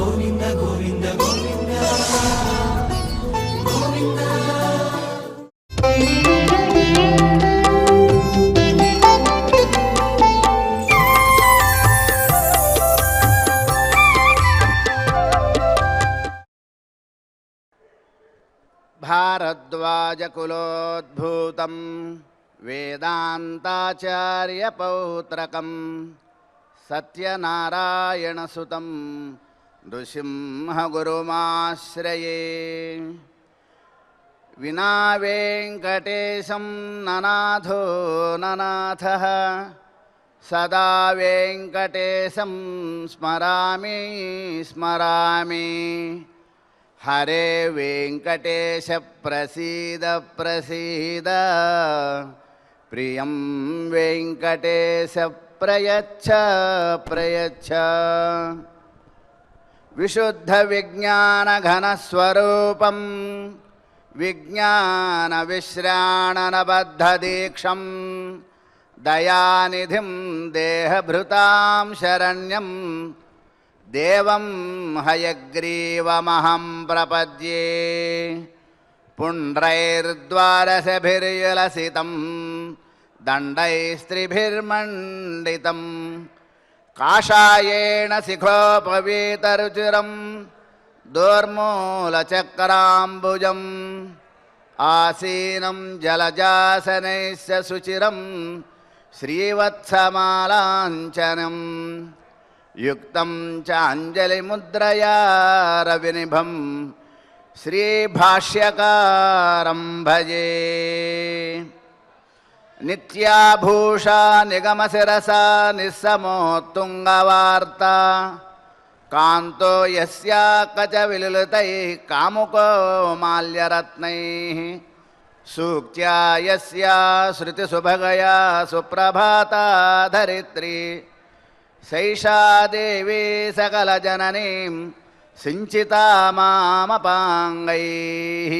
గోవింద గోవింద గోవింద గోవింద. భారద్వాజకులోద్భూతం వేదాంతాచార్యపౌత్రకం సత్యనారాయణసుతం నృసింహగురుమాశ్రయే. వినా వెంకటేశం ననాథో ననాథః సదా వెంకటేశం స్మరామి స్మరామి. హరే వెంకటేశ ప్రసీద ప్రసీద, ప్రియం వెంకటేశ ప్రయచ్ఛ ప్రయచ్ఛ. విశుద్ధ విజ్ఞాన ఘనస్వరూపం విజ్ఞాన విశ్రాణనబద్ధ దీక్షం దయానిధిం దేహభృతాం శరణ్యం దేవం హయగ్రీవమహం ప్రపద్యే. పుండ్రైర్ద్వారసభిర్యులసితం దండైస్త్రిభిర్మండితం కాషాయేణ శిఖోపవీతరుచిరం దోర్మూలచక్రాంబుజం ఆసీనం జలజాసనైస్య సుచిరం శ్రీవత్సమాలాంఛనం యుక్తం చాంజలిముద్రయా రవినిభం శ్రీభాష్యకారం భజే. నిత్యాభూషా నిగమశిరసా నిస్సమోత్తుంగవార్తా కాంతో యస్యా కచవిలులితై కాముకో మాల్యరత్నైః సూక్త్యా యస్యా శృతిసుభగయా సుప్రభాతా ధరిత్రీ సైషా దేవీ సకలజననీం సించితా మామపాంగైః.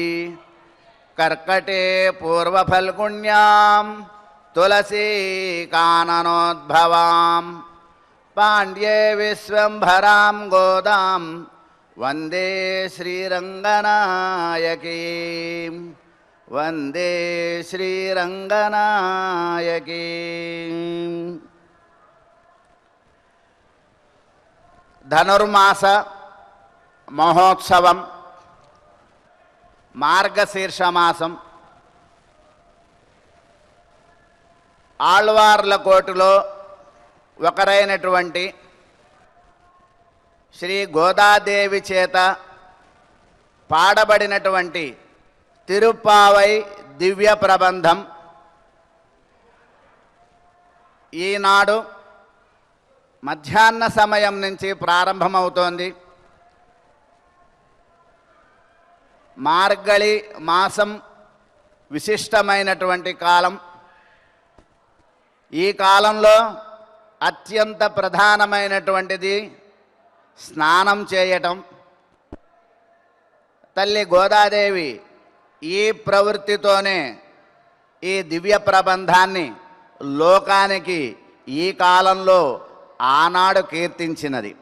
కర్కటే పూర్వఫల్గుణ్యాం తులసీకాననోద్భవాం పాండ్యే విశ్వంభరాం గోదాం వందే శ్రీరంగనాయకీం వందే శ్రీరంగనాయకీం. ధనుర్మాస మహోత్సవం, మార్గశీర్షమాసం. ఆళ్వార్ల కోటిలో ఒకరైనటువంటి శ్రీ గోదాదేవి చేత పాడబడినటువంటి తిరుప్పావై దివ్య ప్రబంధం ఈనాడు మధ్యాహ్న సమయం నుంచి ప్రారంభమవుతోంది. మార్గళి మాసం విశిష్టమైనటువంటి కాలం. ఈ కాలంలో అత్యంత ప్రధానమైనటువంటిది స్నానం చేయటం. తల్లి గోదాదేవి ఈ ప్రవృత్తితోనే ఈ దివ్య ప్రబంధాన్ని లోకానికి ఈ కాలంలో ఆనాడు కీర్తించినది.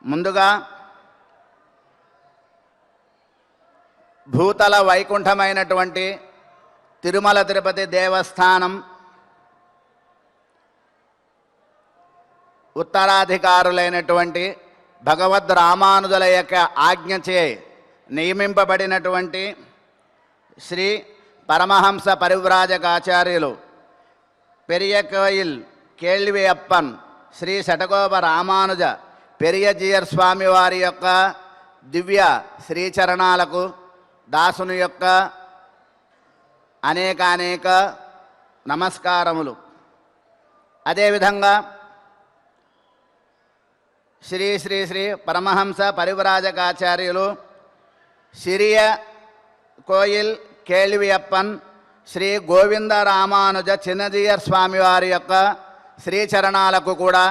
ముందుగా భూతల వైకుంఠమైనటువంటి తిరుమల తిరుపతి దేవస్థానం ఉత్తరాధికారులైనటువంటి భగవద్ రామానుజుల యొక్క ఆజ్ఞచే నియమింపబడినటువంటి శ్రీ పరమహంస పరివ్రాజకాచార్యులు పెరియ కోయిల్ కేళ్వి అప్పన్ శ్రీ శటగోప రామానుజ పెరియజీయర్ స్వామి వారి యొక్క దివ్య శ్రీచరణాలకు దాసుని యొక్క అనేక నమస్కారములు. అదేవిధంగా శ్రీ శ్రీ శ్రీ పరమహంస పరివ్రాజకాచార్యులు సిరియ కోయిల్ కేళ్వి అప్పన్ శ్రీ గోవింద రామానుజ చిన్నజీయర్ స్వామివారి యొక్క శ్రీచరణాలకు కూడా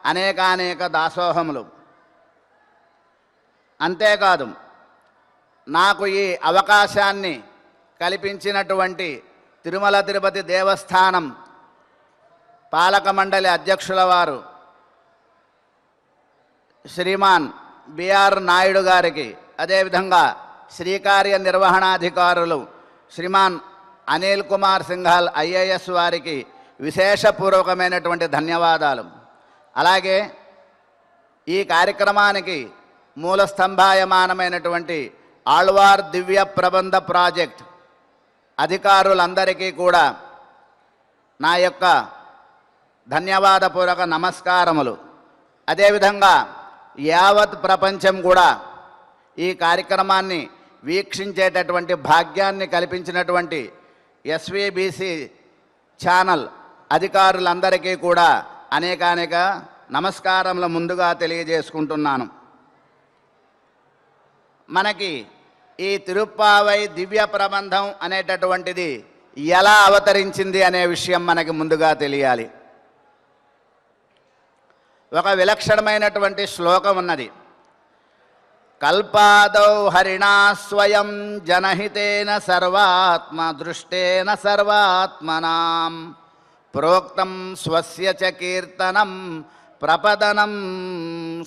అనేక దాసోహములు. అంతేకాదు, నాకు ఈ అవకాశాన్ని కల్పించినటువంటి తిరుమల తిరుపతి దేవస్థానం పాలక మండలి అధ్యక్షుల వారు శ్రీమాన్ బిఆర్ నాయుడు గారికి, అదేవిధంగా శ్రీకార్య నిర్వహణాధికారులు శ్రీమాన్ అనిల్ కుమార్ సింఘాల్ ఐఏఎస్ వారికి విశేషపూర్వకమైనటువంటి ధన్యవాదాలు. అలాగే ఈ కార్యక్రమానికి మూల స్తంభాయమానమైనటువంటి ఆళ్వార్ దివ్య ప్రబంధ ప్రాజెక్ట్ అధికారులందరికీ కూడా నా యొక్క ధన్యవాదపూర్వక నమస్కారములు. అదేవిధంగా యావత్ ప్రపంచం కూడా ఈ కార్యక్రమాన్ని వీక్షించేటటువంటి భాగ్యాన్ని కల్పించినటువంటి ఎస్వీబీసీ ఛానల్ అధికారులందరికీ కూడా అనేకానేక నమస్కారములు ముందుగా తెలియజేసుకుంటున్నాను. మనకి ఈ తిరుప్పావై దివ్య ప్రబంధం అనేటటువంటిది ఎలా అవతరించింది అనే విషయం మనకి ముందుగా తెలియాలి. ఒక విలక్షణమైనటువంటి శ్లోకం ఉన్నది. కల్పాదౌ హరిణా స్వయం జనహితేన సర్వాత్మ దృష్టేన సర్వాత్మనాం ప్రోక్తం స్వస్య చ కీర్తనం ప్రపదనం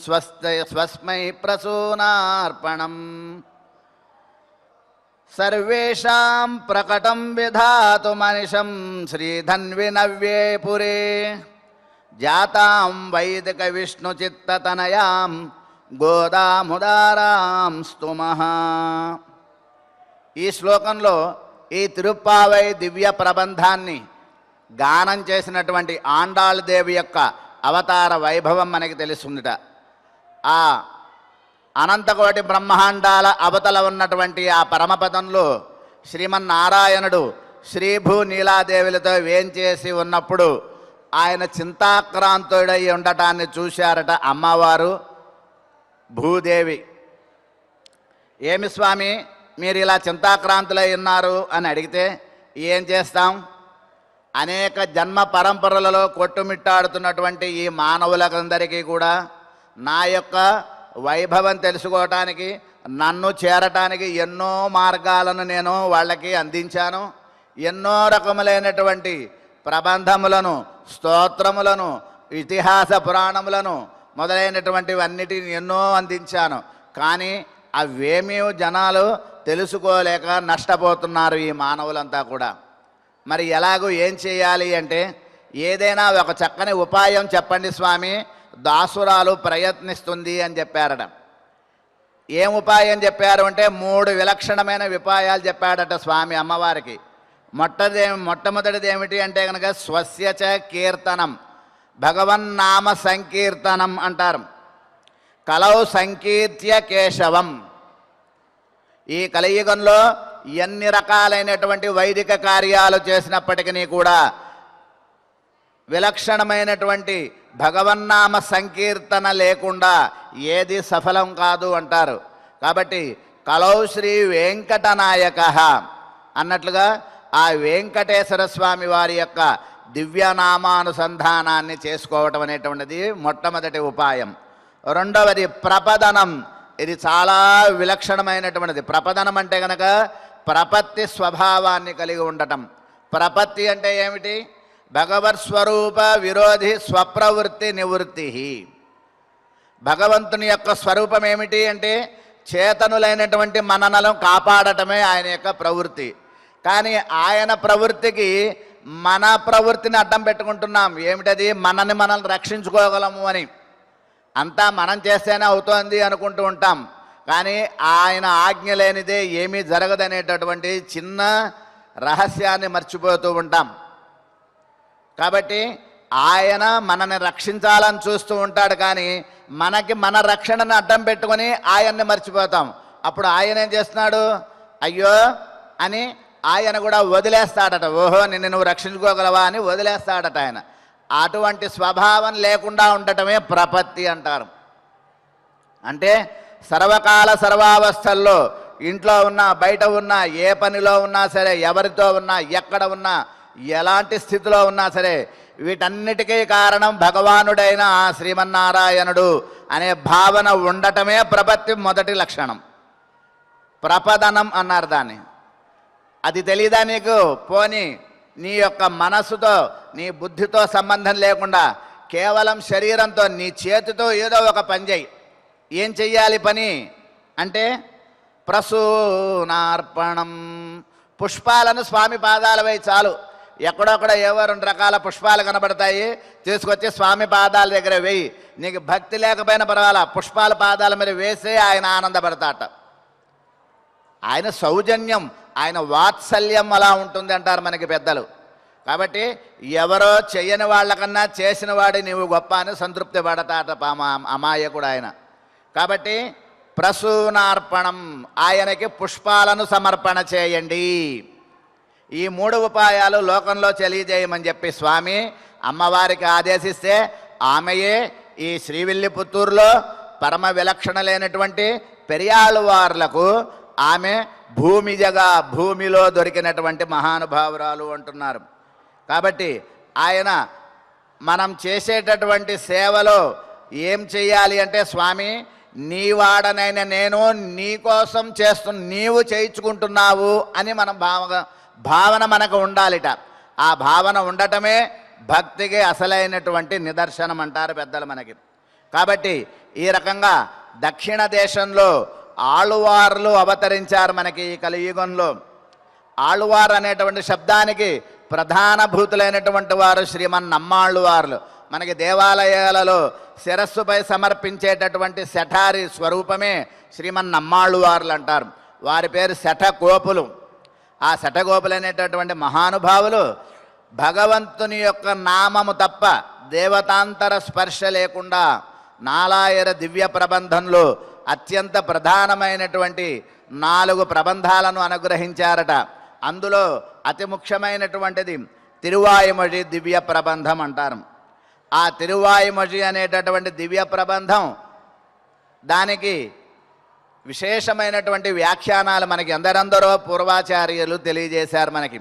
స్వస్మై ప్రసూనార్పణం సర్వేషాం ప్రకటం విధాతు మనిషం శ్రీధన్వినవ్యే పురే జాతాం వైదిక విష్ణుచిత్తతనయాం గోదాముదారాం స్తుమః. ఈ శ్లోకంలో ఈ తిరుప్పావై దివ్య ప్రబంధాన్ని గానం చేసినటువంటి ఆండాళ్ దేవి యొక్క అవతార వైభవం మనకి తెలుస్తుందిట. ఆ అనంతకోటి బ్రహ్మాండాల అవతల ఉన్నటువంటి ఆ పరమపదంలో శ్రీమన్నారాయణుడు శ్రీభూ నీలాదేవులతో వేంచేసి ఉన్నప్పుడు ఆయన చింతాక్రాంతుడై ఉండటాన్ని చూశారట అమ్మవారు భూదేవి. ఏమి స్వామి మీరు ఇలా చింతాక్రాంతులై ఉన్నారు అని అడిగితే, ఏం చేస్తాం, అనేక జన్మ పరంపరలలో కొట్టుమిట్టాడుతున్నటువంటి ఈ మానవులందరికీ కూడా నా యొక్క వైభవం తెలుసుకోవటానికి, నన్ను చేరటానికి ఎన్నో మార్గాలను నేను వాళ్ళకి అందించాను. ఎన్నో రకములైనటువంటి ప్రబంధములను, స్తోత్రములను, ఇతిహాస పురాణములను మొదలైనటువంటివన్నిటిని ఎన్నో అందించాను. కానీ అవేమీ జనాలు తెలుసుకోలేక నష్టపోతున్నారు ఈ మానవులంతా కూడా. మరి ఎలాగూ ఏం చేయాలి అంటే, ఏదైనా ఒక చక్కని ఉపాయం చెప్పండి స్వామి, దాసురాలు ప్రయత్నిస్తుంది అని చెప్పారట. ఏం ఉపాయం చెప్పారు అంటే 3 విలక్షణమైన ఉపాయాలు చెప్పాడట స్వామి అమ్మవారికి. మొట్టమొదటిది ఏమిటి అంటే కనుక స్వస్యచ కీర్తనం, భగవన్నామ సంకీర్తనం అంటారు. కలౌ సంకీర్త్య కేశవం. ఈ కలియుగంలో ఎన్ని రకాలైనటువంటి వైదిక కార్యాలు చేసినప్పటికీ కూడా విలక్షణమైనటువంటి భగవన్నామ సంకీర్తన లేకుండా ఏది సఫలం కాదు అంటారు. కాబట్టి కలౌ శ్రీ వెంకటనాయక అన్నట్లుగా ఆ వెంకటేశ్వర స్వామి వారి యొక్క దివ్యనామానుసంధానాన్ని చేసుకోవటం అనేటువంటిది మొట్టమొదటి ఉపాయం. రెండవది ప్రపదనం. ఇది చాలా విలక్షణమైనటువంటిది. ప్రపదనం అంటే కనుక ప్రపత్తి స్వభావాన్ని కలిగి ఉండటం. ప్రపత్తి అంటే ఏమిటి? భగవత్ స్వరూప విరోధి స్వప్రవృత్తి నివృత్తి. భగవంతుని యొక్క స్వరూపం ఏమిటి అంటే చేతనులైనటువంటి మననలను కాపాడటమే ఆయన యొక్క ప్రవృత్తి. కానీ ఆయన ప్రవృత్తికి మన ప్రవృత్తిని అడ్డం పెట్టుకుంటున్నాం. ఏమిటది? మనల్ని రక్షించుకోగలము అని. అంతా మనం చేస్తేనే అవుతోంది అనుకుంటూ ఉంటాం. కానీ ఆయన ఆజ్ఞ లేనిదే ఏమీ జరగదనేటటువంటి చిన్న రహస్యాన్ని మర్చిపోతూ ఉంటాం. కాబట్టి ఆయన మనల్ని రక్షించాలని చూస్తూ ఉంటాడు, కానీ మనకి మన రక్షణను అడ్డం పెట్టుకొని ఆయన్ని మర్చిపోతాం. అప్పుడు ఆయన ఏం చేస్తున్నాడు? అయ్యో అని ఆయన కూడా వదిలేస్తాడట. ఓహో నిన్ను నువ్వు రక్షించుకోగలవా అని వదిలేస్తాడట ఆయన. అటువంటి స్వభావం లేకుండా ఉండటమే ప్రపత్తి అంటారు. అంటే సర్వకాల సర్వావస్థల్లో ఇంట్లో ఉన్నా బయట ఉన్నా ఏ పనిలో ఉన్నా సరే, ఎవరితో ఉన్నా ఎక్కడ ఉన్నా ఎలాంటి స్థితిలో ఉన్నా సరే, వీటన్నిటికీ కారణం భగవానుడైన ఆ శ్రీమన్నారాయణుడు అనే భావన ఉండటమే ప్రపత్తి మొదటి లక్షణం. ప్రపదనం అన్నారు దాన్ని. అది తెలీదా నీకు? పోనీ నీ యొక్క మనస్సుతో నీ బుద్ధితో సంబంధం లేకుండా కేవలం శరీరంతో నీ చేతితో ఏదో ఒక పని చేయి. ఏం చెయ్యాలి పని అంటే ప్రసూనార్పణం. పుష్పాలను స్వామి పాదాలపై చాలు. ఎక్కడొక్కడ ఏవో 2 రకాల పుష్పాలు కనబడతాయి, తీసుకొచ్చి స్వామి పాదాల దగ్గర వేయి. నీకు భక్తి లేకపోయినా పర్వాలా, పుష్పాల పాదాల మీద వేసే ఆయన ఆనందపడతాట. ఆయన సౌజన్యం, ఆయన వాత్సల్యం అలా ఉంటుంది అంటారు మనకి పెద్దలు. కాబట్టి ఎవరో చెయ్యని వాళ్ళకన్నా చేసిన వాడి నీవు గొప్ప అని సంతృప్తి పడతాట అమాయకుడు ఆయన. కాబట్టి ప్రసూనార్పణం, ఆయనకి పుష్పాలను సమర్పణ చేయండి. ఈ 3 ఉపాయాలు లోకంలో తెలియజేయమని చెప్పి స్వామి అమ్మవారికి ఆదేశిస్తే ఆమెయే ఈ శ్రీవిల్లిపుత్తూరులో పరమ విలక్షణలైనటువంటి పెరియాళ్ళవార్లకు ఆమె భూమిజగా, భూమిలో దొరికినటువంటి మహానుభావురాలు అంటున్నారు. కాబట్టి ఆయన మనం చేసేటటువంటి సేవలో ఏం చెయ్యాలి అంటే స్వామి నీవాడనైనా నేను నీకోసం నీవు చేయించుకుంటున్నావు అని మనం భావన మనకు ఉండాలిట. ఆ భావన ఉండటమే భక్తికి అసలైనటువంటి నిదర్శనం అంటారు పెద్దలు మనకి. కాబట్టి ఈ రకంగా దక్షిణ దేశంలో ఆళ్వార్లు అవతరించారు మనకి ఈ కలియుగంలో. ఆళ్వార్ అనేటువంటి శబ్దానికి ప్రధాన భూతులైనటువంటి వారు శ్రీమన్నమ్మాళ్ళవార్లు. మనకి దేవాలయాలలో శిరస్సుపై సమర్పించేటటువంటి శఠారి స్వరూపమే శ్రీమన్నమ్మాళ్ళవార్లు అంటారు. వారి పేరు శఠగోపులు. ఆ శఠగోపులు అనేటటువంటి మహానుభావులు భగవంతుని యొక్క నామము తప్ప దేవతాంతర స్పర్శ లేకుండా నాలాయర దివ్య ప్రబంధంలో అత్యంత ప్రధానమైనటువంటి 4 ప్రబంధాలను అనుగ్రహించారట. అందులో అతి ముఖ్యమైనటువంటిది తిరువాయుమొഴി దివ్య ప్రబంధం అంటారు. ఆ తిరువాయుమొഴి అనేటటువంటి దివ్య ప్రబంధం దానికి విశేషమైనటువంటి వ్యాఖ్యానాలు మనకి ఎందరందరో పూర్వాచార్యులు తెలియజేశారు మనకి.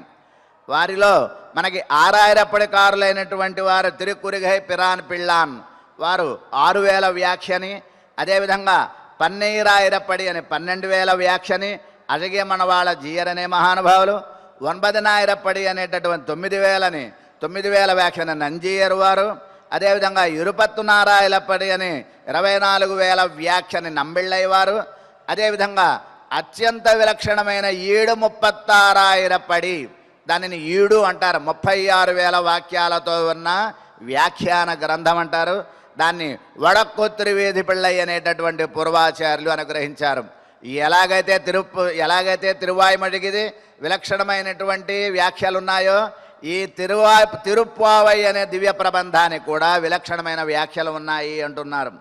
వారిలో మనకి ఆరాయిరప్పటికారులైనటువంటి వారు తిరుకురిగై పిరాన్ పిళ్ళాన్ వారు 6000 వ్యాఖ్యని, అదేవిధంగా పన్నీరాయిరప్పడి అని 12,000 వ్యాఖ్యని, అజగే మనవాళ్ళ జీయర్ అనే మహానుభావులు 9,000 అనేటటువంటి 9,000 వ్యాఖ్యని నంజీయర్ వారు, అదేవిధంగా ఇరుపత్తు నారాయలప్పడి అని 24,000 వ్యాఖ్యని నంబిళ్ళయ్య వారు, అదేవిధంగా అత్యంత విలక్షణమైన 736 దానిని ఈడు అంటారు. 36,000 వాక్యాలతో ఉన్న వ్యాఖ్యాన గ్రంథం అంటారు. దాన్ని వడకొత్తిరి వేది పిళ్ళయ్య అనేటటువంటి పూర్వాచార్యులు అనుగ్రహించారు. ఎలాగైతే తిరువాయుమొழிకి విలక్షణమైనటువంటి వ్యాఖ్యలు ఉన్నాయో ఈ తిరుప్పావై అనే దివ్య ప్రబంధానికి కూడా విలక్షణమైన వ్యాఖ్యలు ఉన్నాయి అంటున్నారు.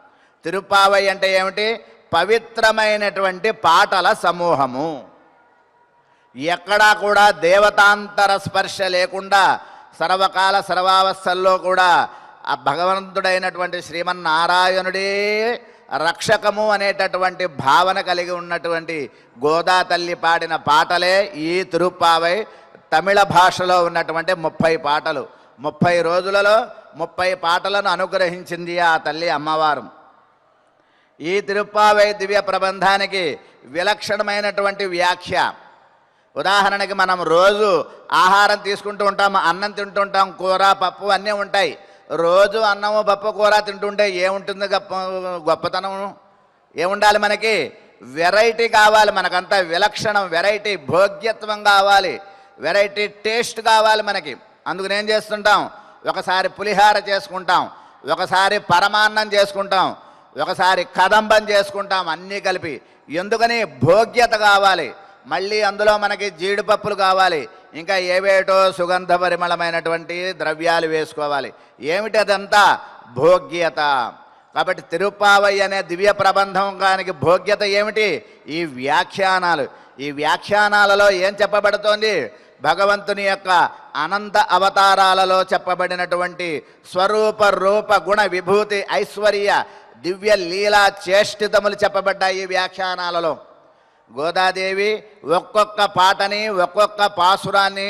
తిరుప్పావై అంటే ఏమిటి? పవిత్రమైనటువంటి పాటల సమూహము. ఎక్కడా కూడా దేవతాంతర స్పర్శ లేకుండా సర్వకాల సర్వావస్థల్లో కూడా ఆ భగవంతుడైనటువంటి శ్రీమన్నారాయణుడే రక్షకము అనేటటువంటి భావన కలిగి ఉన్నటువంటి గోదా తల్లి పాడిన పాటలే ఈ తిరుప్పావై. తమిళ భాషలో ఉన్నటువంటి 30 పాటలు, 30 రోజులలో 30 పాటలను అనుగ్రహించింది ఆ తల్లి అమ్మవారు. ఈ తిరుప్పావై దివ్య ప్రబంధానికి విలక్షణమైనటువంటి వ్యాఖ్య. ఉదాహరణకి మనం రోజు ఆహారం తీసుకుంటూ ఉంటాం, అన్నం తింటుంటాం, కూర పప్పు అన్నీ ఉంటాయి. రోజు అన్నము పప్పు కూర తింటుంటే ఏముంటుంది గొప్పతనం? ఏముండాలి మనకి? వెరైటీ కావాలి. మనకంతా విలక్షణం, వెరైటీ భోగ్యత్వం కావాలి, వెరైటీ టేస్ట్ కావాలి మనకి. అందుకని ఏం చేస్తుంటాం? ఒకసారి పులిహార చేసుకుంటాం, ఒకసారి పరమాన్నం చేసుకుంటాం, ఒకసారి కదంబం చేసుకుంటాం, అన్నీ కలిపి. ఎందుకని? భోగ్యత కావాలి. మళ్ళీ అందులో మనకి జీడిపప్పులు కావాలి, ఇంకా ఏవేటో సుగంధ పరిమళమైనటువంటి ద్రవ్యాలు వేసుకోవాలి. ఏమిటి అదంతా? భోగ్యత. కాబట్టి తిరుప్పావై అనే దివ్య ప్రబంధంగానికి భోగ్యత ఏమిటి? ఈ వ్యాఖ్యానాలు. ఈ వ్యాఖ్యానాలలో ఏం చెప్పబడుతోంది? భగవంతుని యొక్క అనంత అవతారాలలో చెప్పబడినటువంటి స్వరూప రూప గుణ విభూతి ఐశ్వర్య దివ్య లీలా చేష్టితములు చెప్పబడ్డాయి ఈ వ్యాఖ్యానాలలో. గోదాదేవి ఒక్కొక్క పాటని, ఒక్కొక్క పాసురాన్ని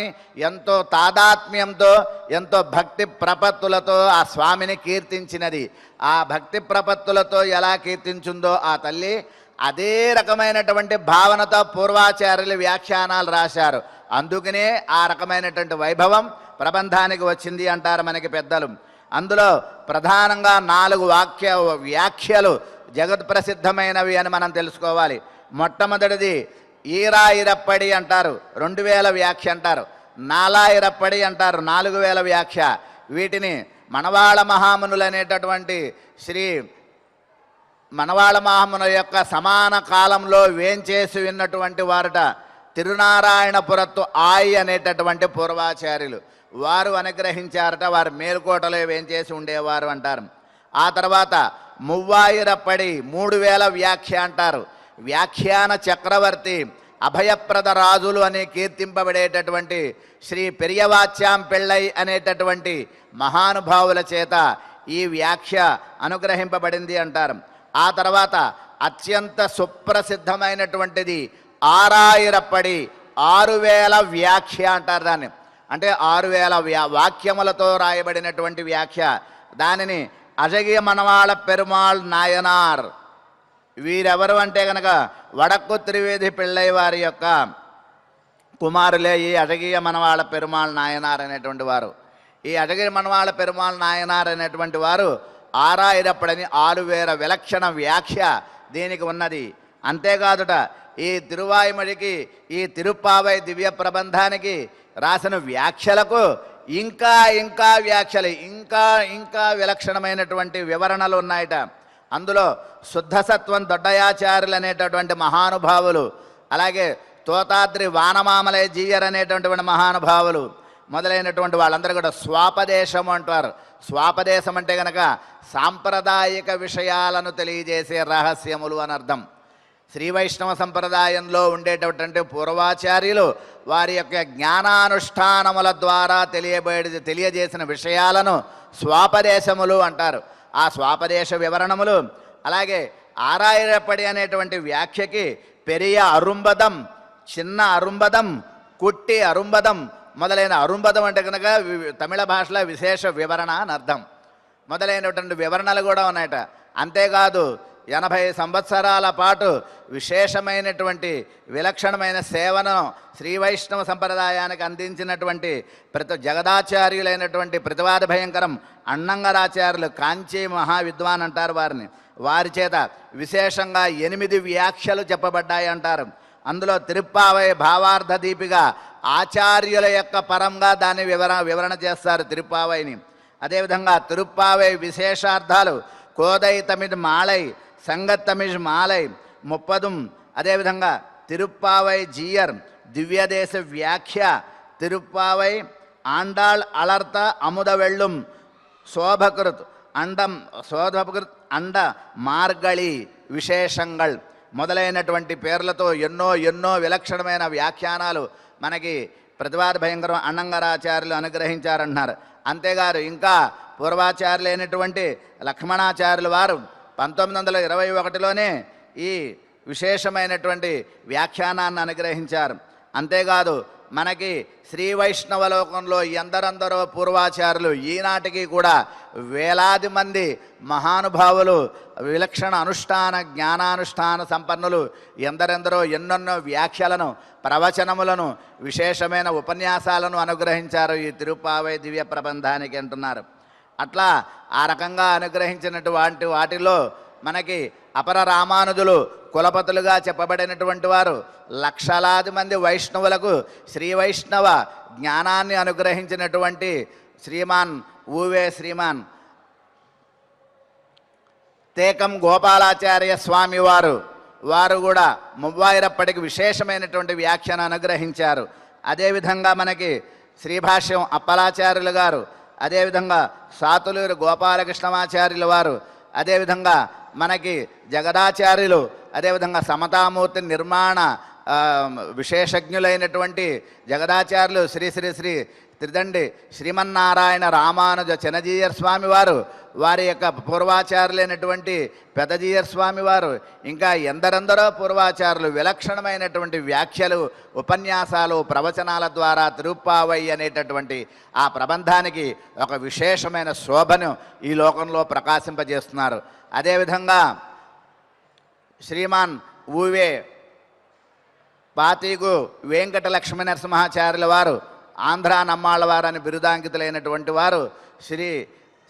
ఎంతో తాదాత్మ్యంతో, ఎంతో భక్తి ప్రపత్తులతో ఆ స్వామిని కీర్తించినది. ఆ భక్తి ప్రపత్తులతో ఎలా కీర్తించిందో ఆ తల్లి అదే రకమైనటువంటి భావనతో పూర్వాచార్యులు వ్యాఖ్యానాలు రాశారు. అందుకనే ఆ రకమైనటువంటి వైభవం ప్రబంధానికి వచ్చింది అంటారు మనకి పెద్దలు. అందులో ప్రధానంగా 4 వ్యాఖ్యలు జగత్ ప్రసిద్ధమైనవి అని మనం తెలుసుకోవాలి. మొట్టమొదటిది ఈరాయిరప్పడి అంటారు, 2000 వ్యాఖ్య అంటారు. నాలాయిరప్పడి అంటారు, 4000 వ్యాఖ్య. వీటిని మనవాళ మహామునులు అనేటటువంటి శ్రీ మనవాళ మహామును యొక్క సమాన కాలంలో వేంచేసి ఉన్నటువంటి వారట తిరునారాయణపురత్తు ఆయ్ అనేటటువంటి పూర్వాచార్యులు. వారు అనుగ్రహించారట. వారు మేల్కోటలో వేంచేసి ఉండేవారు అంటారు. ఆ తర్వాత మువ్వాయిరప్పడి 3000 వ్యాఖ్య అంటారు. వ్యాఖ్యాన చక్రవర్తి అభయప్రద రాజులు అని కీర్తింపబడేటటువంటి శ్రీ పెరియవాచ్యాం పెళ్ళై అనేటటువంటి మహానుభావుల చేత ఈ వ్యాఖ్య అనుగ్రహింపబడింది అంటారు. ఆ తర్వాత అత్యంత సుప్రసిద్ధమైనటువంటిది ఆరాయిరప్పడి 6000 వ్యాఖ్య అంటారు దాన్ని. అంటే 6000 వాక్యములతో రాయబడినటువంటి వ్యాఖ్య. దానిని అజగియ మనవాళ పెరుమాళ్ నాయనార్, వీరెవరు అంటే కనుక వడక్కు త్రివేది పిళ్ళై వారి యొక్క కుమారులే ఈ అజగియ మనవాళ పెరుమాళ్ నాయనార్ అనేటువంటి వారు. ఈ అజగియ మనవాళ పెరుమాళ్ నాయనార్ అనేటువంటి వారు ఆరాయిరప్పడని 6000 విలక్షణ వ్యాఖ్య దీనికి ఉన్నది. అంతేకాదుట ఈ తిరువాయిమడికి, ఈ తిరుప్పావై దివ్య ప్రబంధానికి రాసిన వ్యాఖ్యలకు ఇంకా ఇంకా వ్యాఖ్యలు, ఇంకా ఇంకా విలక్షణమైనటువంటి వివరణలు ఉన్నాయట. అందులో శుద్ధసత్వం దొడ్డయాచార్యులు అనేటటువంటి మహానుభావులు, అలాగే తోతాద్రి వానమామలయ జీయర్ అనేటటువంటి మహానుభావులు మొదలైనటువంటి వాళ్ళందరూ కూడా స్వాపదేశం అంటారు. స్వాపదేశం అంటే కనుక సాంప్రదాయిక విషయాలను తెలియజేసే రహస్యములు అని అర్థం. శ్రీ వైష్ణవ సంప్రదాయంలో ఉండేటటువంటి పూర్వాచార్యులు వారి యొక్క జ్ఞానానుష్ఠానముల ద్వారా తెలియజేసిన విషయాలను స్వాపదేశములు అంటారు. ఆ స్వాపదేశ వివరణములు. అలాగే ఆరాయిరప్పడి అనేటువంటి వ్యాఖ్యకి పెరియ అరుంబదం, చిన్న అరుంబదం, కుట్టి అరుంబదం మొదలైన, అరుంబదం అంటే కనుక తమిళ భాషలో విశేష వివరణ అని అర్థం. మొదలైనటువంటి వివరణలు కూడా ఉన్నాయట. అంతేకాదు 80 సంవత్సరాల పాటు విశేషమైనటువంటి విలక్షణమైన సేవను శ్రీ వైష్ణవ సంప్రదాయానికి అందించినటువంటి జగదాచార్యులైనటువంటి ప్రతివాద భయంకరం అన్నంగరాచార్యులు, కాంచీ మహావిద్వాన్ అంటారు వారిని. వారి చేత విశేషంగా 8 వ్యాఖ్యలు చెప్పబడ్డాయి అంటారు. అందులో తిరుప్పావై భావార్థ దీపిగా ఆచార్యుల యొక్క పరంగా దాన్ని వివరణ చేస్తారు తిరుప్పావైని. అదేవిధంగా తిరుప్పావై విశేషార్థాలు కోదై తమిళ్ మాళై, సంగత్ తమిళ్ మాలై, ముప్పదుం, అదేవిధంగా తిరుప్పావై జీయర్, దివ్యదేశ వ్యాఖ్య, తిరుప్పావై ఆండాళ్ అలర్త అముద వెళ్ళుం, శోభకృత్ అండ మార్గళి విశేషంగళ్ మొదలైనటువంటి పేర్లతో ఎన్నో ఎన్నో విలక్షణమైన వ్యాఖ్యానాలు మనకి ప్రతివాద భయంకరం అన్నంగరాచార్యులు అనుగ్రహించారన్నారు. అంతేగాదు ఇంకా పూర్వాచార్యులైనటువంటి లక్ష్మణాచార్యుల వారు 1921లోనే ఈ విశేషమైనటువంటి వ్యాఖ్యానాన్ని అనుగ్రహించారు. అంతేకాదు మనకి శ్రీ వైష్ణవ లోకంలో ఎందరందరో పూర్వాచార్యులు ఈనాటికి కూడా వేలాది మంది మహానుభావులు, విలక్షణ అనుష్ఠాన జ్ఞానానుష్ఠాన సంపన్నులు ఎందరెందరో ఎన్నెన్నో వ్యాఖ్యలను, ప్రవచనములను, విశేషమైన ఉపన్యాసాలను అనుగ్రహించారు ఈ తిరుప్పావై దివ్య ప్రబంధానికి అంటున్నారు. అట్లా ఆ రకంగా అనుగ్రహించినటువంటి వాటిలో మనకి అపర రామానుజులు కులపతులుగా చెప్పబడినటువంటి వారు లక్షలాది మంది వైష్ణవులకు శ్రీ వైష్ణవ జ్ఞానాన్ని అనుగ్రహించినటువంటి శ్రీమాన్ తేకం గోపాలాచార్య స్వామి వారు కూడా మువ్వాయిరప్పటికి విశేషమైనటువంటి వ్యాఖ్యను అనుగ్రహించారు. అదేవిధంగా మనకి శ్రీభాష్యం అప్పలాచార్యులు గారు, అదేవిధంగా సాతులూరు గోపాలకృష్ణమాచార్యుల వారు, అదేవిధంగా మనకి జగదాచార్యులు, అదేవిధంగా సమతామూర్తి నిర్మాణ విశేషజ్ఞులైనటువంటి జగదాచార్యులు శ్రీ శ్రీ శ్రీ త్రిదండి శ్రీమన్నారాయణ రామానుజ చినజీయర్ స్వామి వారు, వారి యొక్క పూర్వాచార్యులైనటువంటి పెదజీయర్ స్వామి వారు, ఇంకా ఎందరెందరో పూర్వాచారులు విలక్షణమైనటువంటి వ్యాఖ్యలు, ఉపన్యాసాలు, ప్రవచనాల ద్వారా తిరుప్పావై అనేటటువంటి ఆ ప్రబంధానికి ఒక విశేషమైన శోభను ఈ లోకంలో ప్రకాశింపజేస్తున్నారు. అదేవిధంగా శ్రీమాన్ ఊవే పాతీగు వెంకట లక్ష్మీ నరసింహాచార్యుల వారు, ఆంధ్రా నమ్మాళ్ళ వారు అని బిరుదాంకితులైనటువంటి వారు,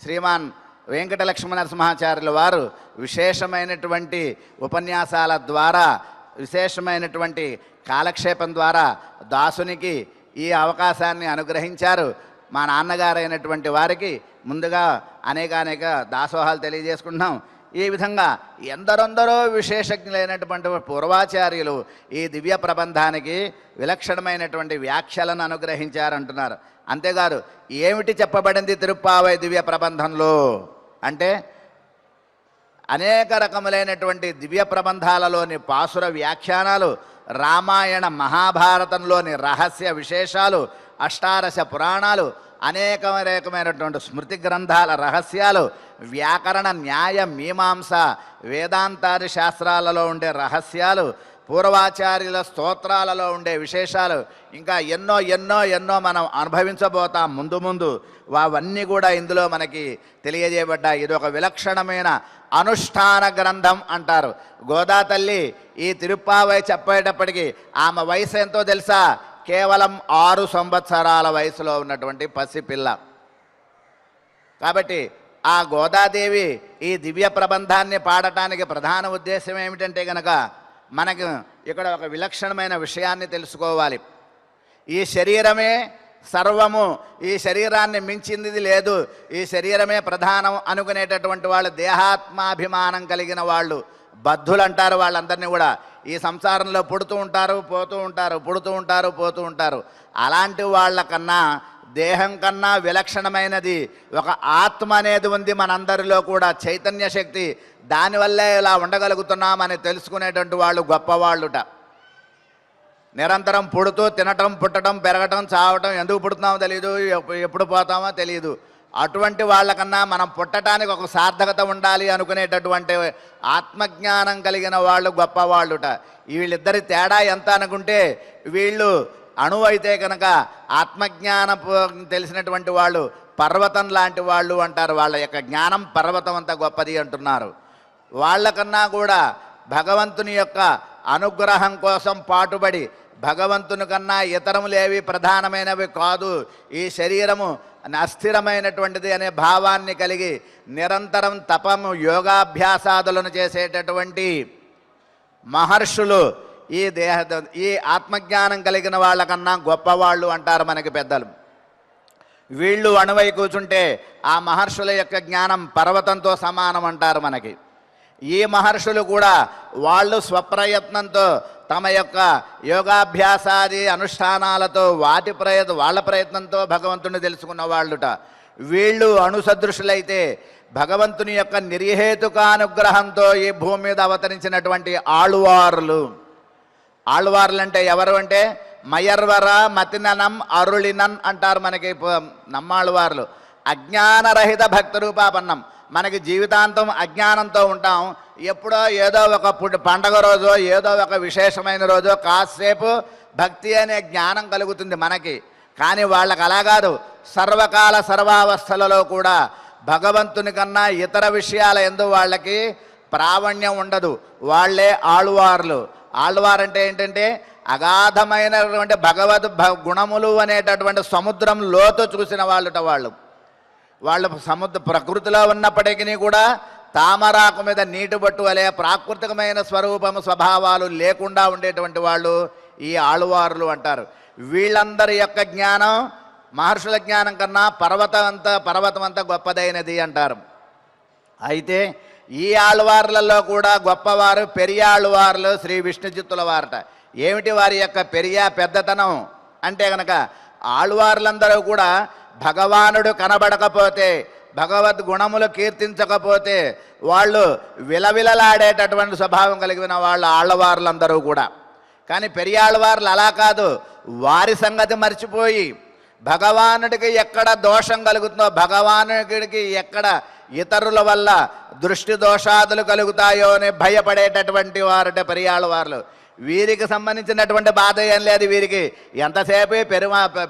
శ్రీమాన్ వెంకట లక్ష్మణ నరసింహాచార్యుల వారు విశేషమైనటువంటి ఉపన్యాసాల ద్వారా, విశేషమైనటువంటి కాలక్షేపం ద్వారా దాసునికి ఈ అవకాశాన్ని అనుగ్రహించారు. మా నాన్నగారైనటువంటి వారికి ముందుగా అనేక దాసోహాలు తెలియజేసుకుంటున్నాం. ఈ విధంగా ఎందరొందరో విశేషజ్ఞులైనటువంటి పూర్వాచార్యులు ఈ దివ్య ప్రబంధానికి విలక్షణమైనటువంటి వ్యాఖ్యలను అనుగ్రహించారంటున్నారు. అంతేకాదు, ఏమిటి చెప్పబడింది తిరుప్పావై దివ్య ప్రబంధంలో అంటే, అనేక రకములైనటువంటి దివ్య ప్రబంధాలలోని పాసుర వ్యాఖ్యానాలు, రామాయణ మహాభారతంలోని రహస్య విశేషాలు, అష్టాదశ పురాణాలు, అనేక రకమైనటువంటి స్మృతి గ్రంథాల రహస్యాలు, వ్యాకరణ న్యాయ మీమాంస వేదాంతాది శాస్త్రాలలో ఉండే రహస్యాలు, పూర్వాచార్యుల స్తోత్రాలలో ఉండే విశేషాలు, ఇంకా ఎన్నో ఎన్నో ఎన్నో మనం అనుభవించబోతాం ముందు. అవన్నీ కూడా ఇందులో మనకి తెలియజేయబడ్డాయి. ఇది ఒక విలక్షణమైన అనుష్ఠాన గ్రంథం అంటారు. గోదా తల్లి ఈ తిరుప్పావై చెప్పేటప్పటికీ ఆమె వయసు ఎంతో తెలుసా? కేవలం 6 సంవత్సరాల వయసులో ఉన్నటువంటి పసిపిల్ల. కాబట్టి ఆ గోదాదేవి ఈ దివ్య ప్రబంధాన్ని పాడటానికి ప్రధాన ఉద్దేశం ఏమిటంటే కనుక, మనకు ఇక్కడ ఒక విలక్షణమైన విషయాన్ని తెలుసుకోవాలి. ఈ శరీరమే సర్వము, ఈ శరీరాన్ని మించింది లేదు, ఈ శరీరమే ప్రధానం అనుకునేటటువంటి వాళ్ళు, దేహాత్మాభిమానం కలిగిన వాళ్ళు, బద్ధులు అంటారు వాళ్ళందరినీ కూడా. ఈ సంసారంలో పుడుతూ ఉంటారు, పోతూ ఉంటారు, పుడుతూ ఉంటారు, పోతూ ఉంటారు. అలాంటి వాళ్ళకన్నా, దేహం కన్నా విలక్షణమైనది ఒక ఆత్మ అనేది ఉంది మనందరిలో కూడా, చైతన్య శక్తి. దానివల్లే ఇలా ఉండగలుగుతున్నామని తెలుసుకునేటువంటి వాళ్ళు గొప్పవాళ్ళుట. నిరంతరం పుడుతూ తినటం, పుట్టడం, పెరగటం, చావటం, ఎందుకు పుడుతున్నామో తెలియదు, ఎప్పుడు పోతామో తెలియదు. అటువంటి వాళ్ళకన్నా మనం పుట్టడానికి ఒక సార్థకత ఉండాలి అనుకునేటటువంటి ఆత్మజ్ఞానం కలిగిన వాళ్ళు గొప్పవాళ్ళుట. వీళ్ళిద్దరి తేడా ఎంత అనుకుంటే, వీళ్ళు అణువు అయితే కనుక ఆత్మజ్ఞానం తెలిసినటువంటి వాళ్ళు పర్వతం లాంటి వాళ్ళు అంటారు. వాళ్ళ యొక్క జ్ఞానం పర్వతం అంత గొప్పది అంటున్నారు. వాళ్ళకన్నా కూడా భగవంతుని యొక్క అనుగ్రహం కోసం పాటుపడి, భగవంతుని కన్నా ఇతరములేవి ప్రధానమైనవి కాదు, ఈ శరీరము అస్థిరమైనటువంటిది అనే భావాన్ని కలిగి నిరంతరం తపము, యోగాభ్యాసాదులను చేసేటటువంటి మహర్షులు ఈ ఆత్మజ్ఞానం కలిగిన వాళ్ళకన్నా గొప్పవాళ్ళు అంటారు మనకి పెద్దలు. వీళ్ళు అణువై కూర్చుంటే ఆ మహర్షుల యొక్క జ్ఞానం పర్వతంతో సమానం అంటారు మనకి. ఈ మహర్షులు కూడా వాళ్ళు స్వప్రయత్నంతో తమ యొక్క యోగాభ్యాసాది అనుష్ఠానాలతో వాళ్ళ ప్రయత్నంతో భగవంతుని తెలుసుకున్న వాళ్ళుట. వీళ్ళు అణుసదృశులైతే భగవంతుని యొక్క నిర్హేతుకానుగ్రహంతో ఈ భూమి మీద అవతరించినటువంటి ఆళ్వార్లు. ఆళ్వార్లు అంటే ఎవరు అంటే, మయర్వర మతిననం అరుళినన్ అంటారు మనకి నమ్మాళ్ళవార్లు. అజ్ఞానరహిత భక్త రూపాపన్నం. మనకి జీవితాంతం అజ్ఞానంతో ఉంటాం. ఎప్పుడో ఏదో ఒక పండగ రోజో, ఏదో ఒక విశేషమైన రోజో కాసేపు భక్తి అనే జ్ఞానం కలుగుతుంది మనకి. కానీ వాళ్ళకి అలా కాదు. సర్వకాల సర్వావస్థలలో కూడా భగవంతుని కన్నా ఇతర విషయాల యందు వాళ్ళకి ప్రావణ్యం ఉండదు. వాళ్ళే ఆళ్వార్లు. ఆళ్వార్ అంటే ఏంటంటే, అగాధమైనటువంటి భగవద్ గుణములు అనేటటువంటి సముద్రం లోతు చూసిన వాళ్ళుట. వాళ్ళు ప్రకృతిలో ఉన్నప్పటికీ కూడా తామరాకు మీద నీటి బొట్టు వలె ప్రాకృతికమైన స్వరూపము, స్వభావాలు లేకుండా ఉండేటువంటి వాళ్ళు ఈ ఆళ్వార్లు అంటారు. వీళ్ళందరి యొక్క జ్ఞానం మహర్షుల జ్ఞానం కన్నా పర్వతం అంతా గొప్పదైనది అంటారు. అయితే ఈ ఆళ్వార్లలో కూడా గొప్పవారు పెరియాళ్వార్లు, శ్రీ విష్ణుచిత్తుల వారట. ఏమిటి వారి యొక్క పెద్దతనం అంటే కనుక, ఆళ్వార్లందరూ కూడా భగవానుడు కనబడకపోతే, భగవద్గుణములు కీర్తించకపోతే వాళ్ళు విలవిలలాడేటటువంటి స్వభావం కలిగిన వాళ్ళు ఆళ్వార్లందరూ కూడా. కానీ పెరియాళ్వార్లు అలా కాదు. వారి సంగతి మర్చిపోయి భగవానుడికి ఎక్కడ దోషం కలుగుతుందో, భగవానుడికి ఎక్కడ ఇతరుల వల్ల దృష్టి దోషాదులు కలుగుతాయో అని భయపడేటటువంటి వారట పెరియాళ్వార్లు. వీరికి సంబంధించినటువంటి బాధ ఏం లేదు. వీరికి ఎంతసేపు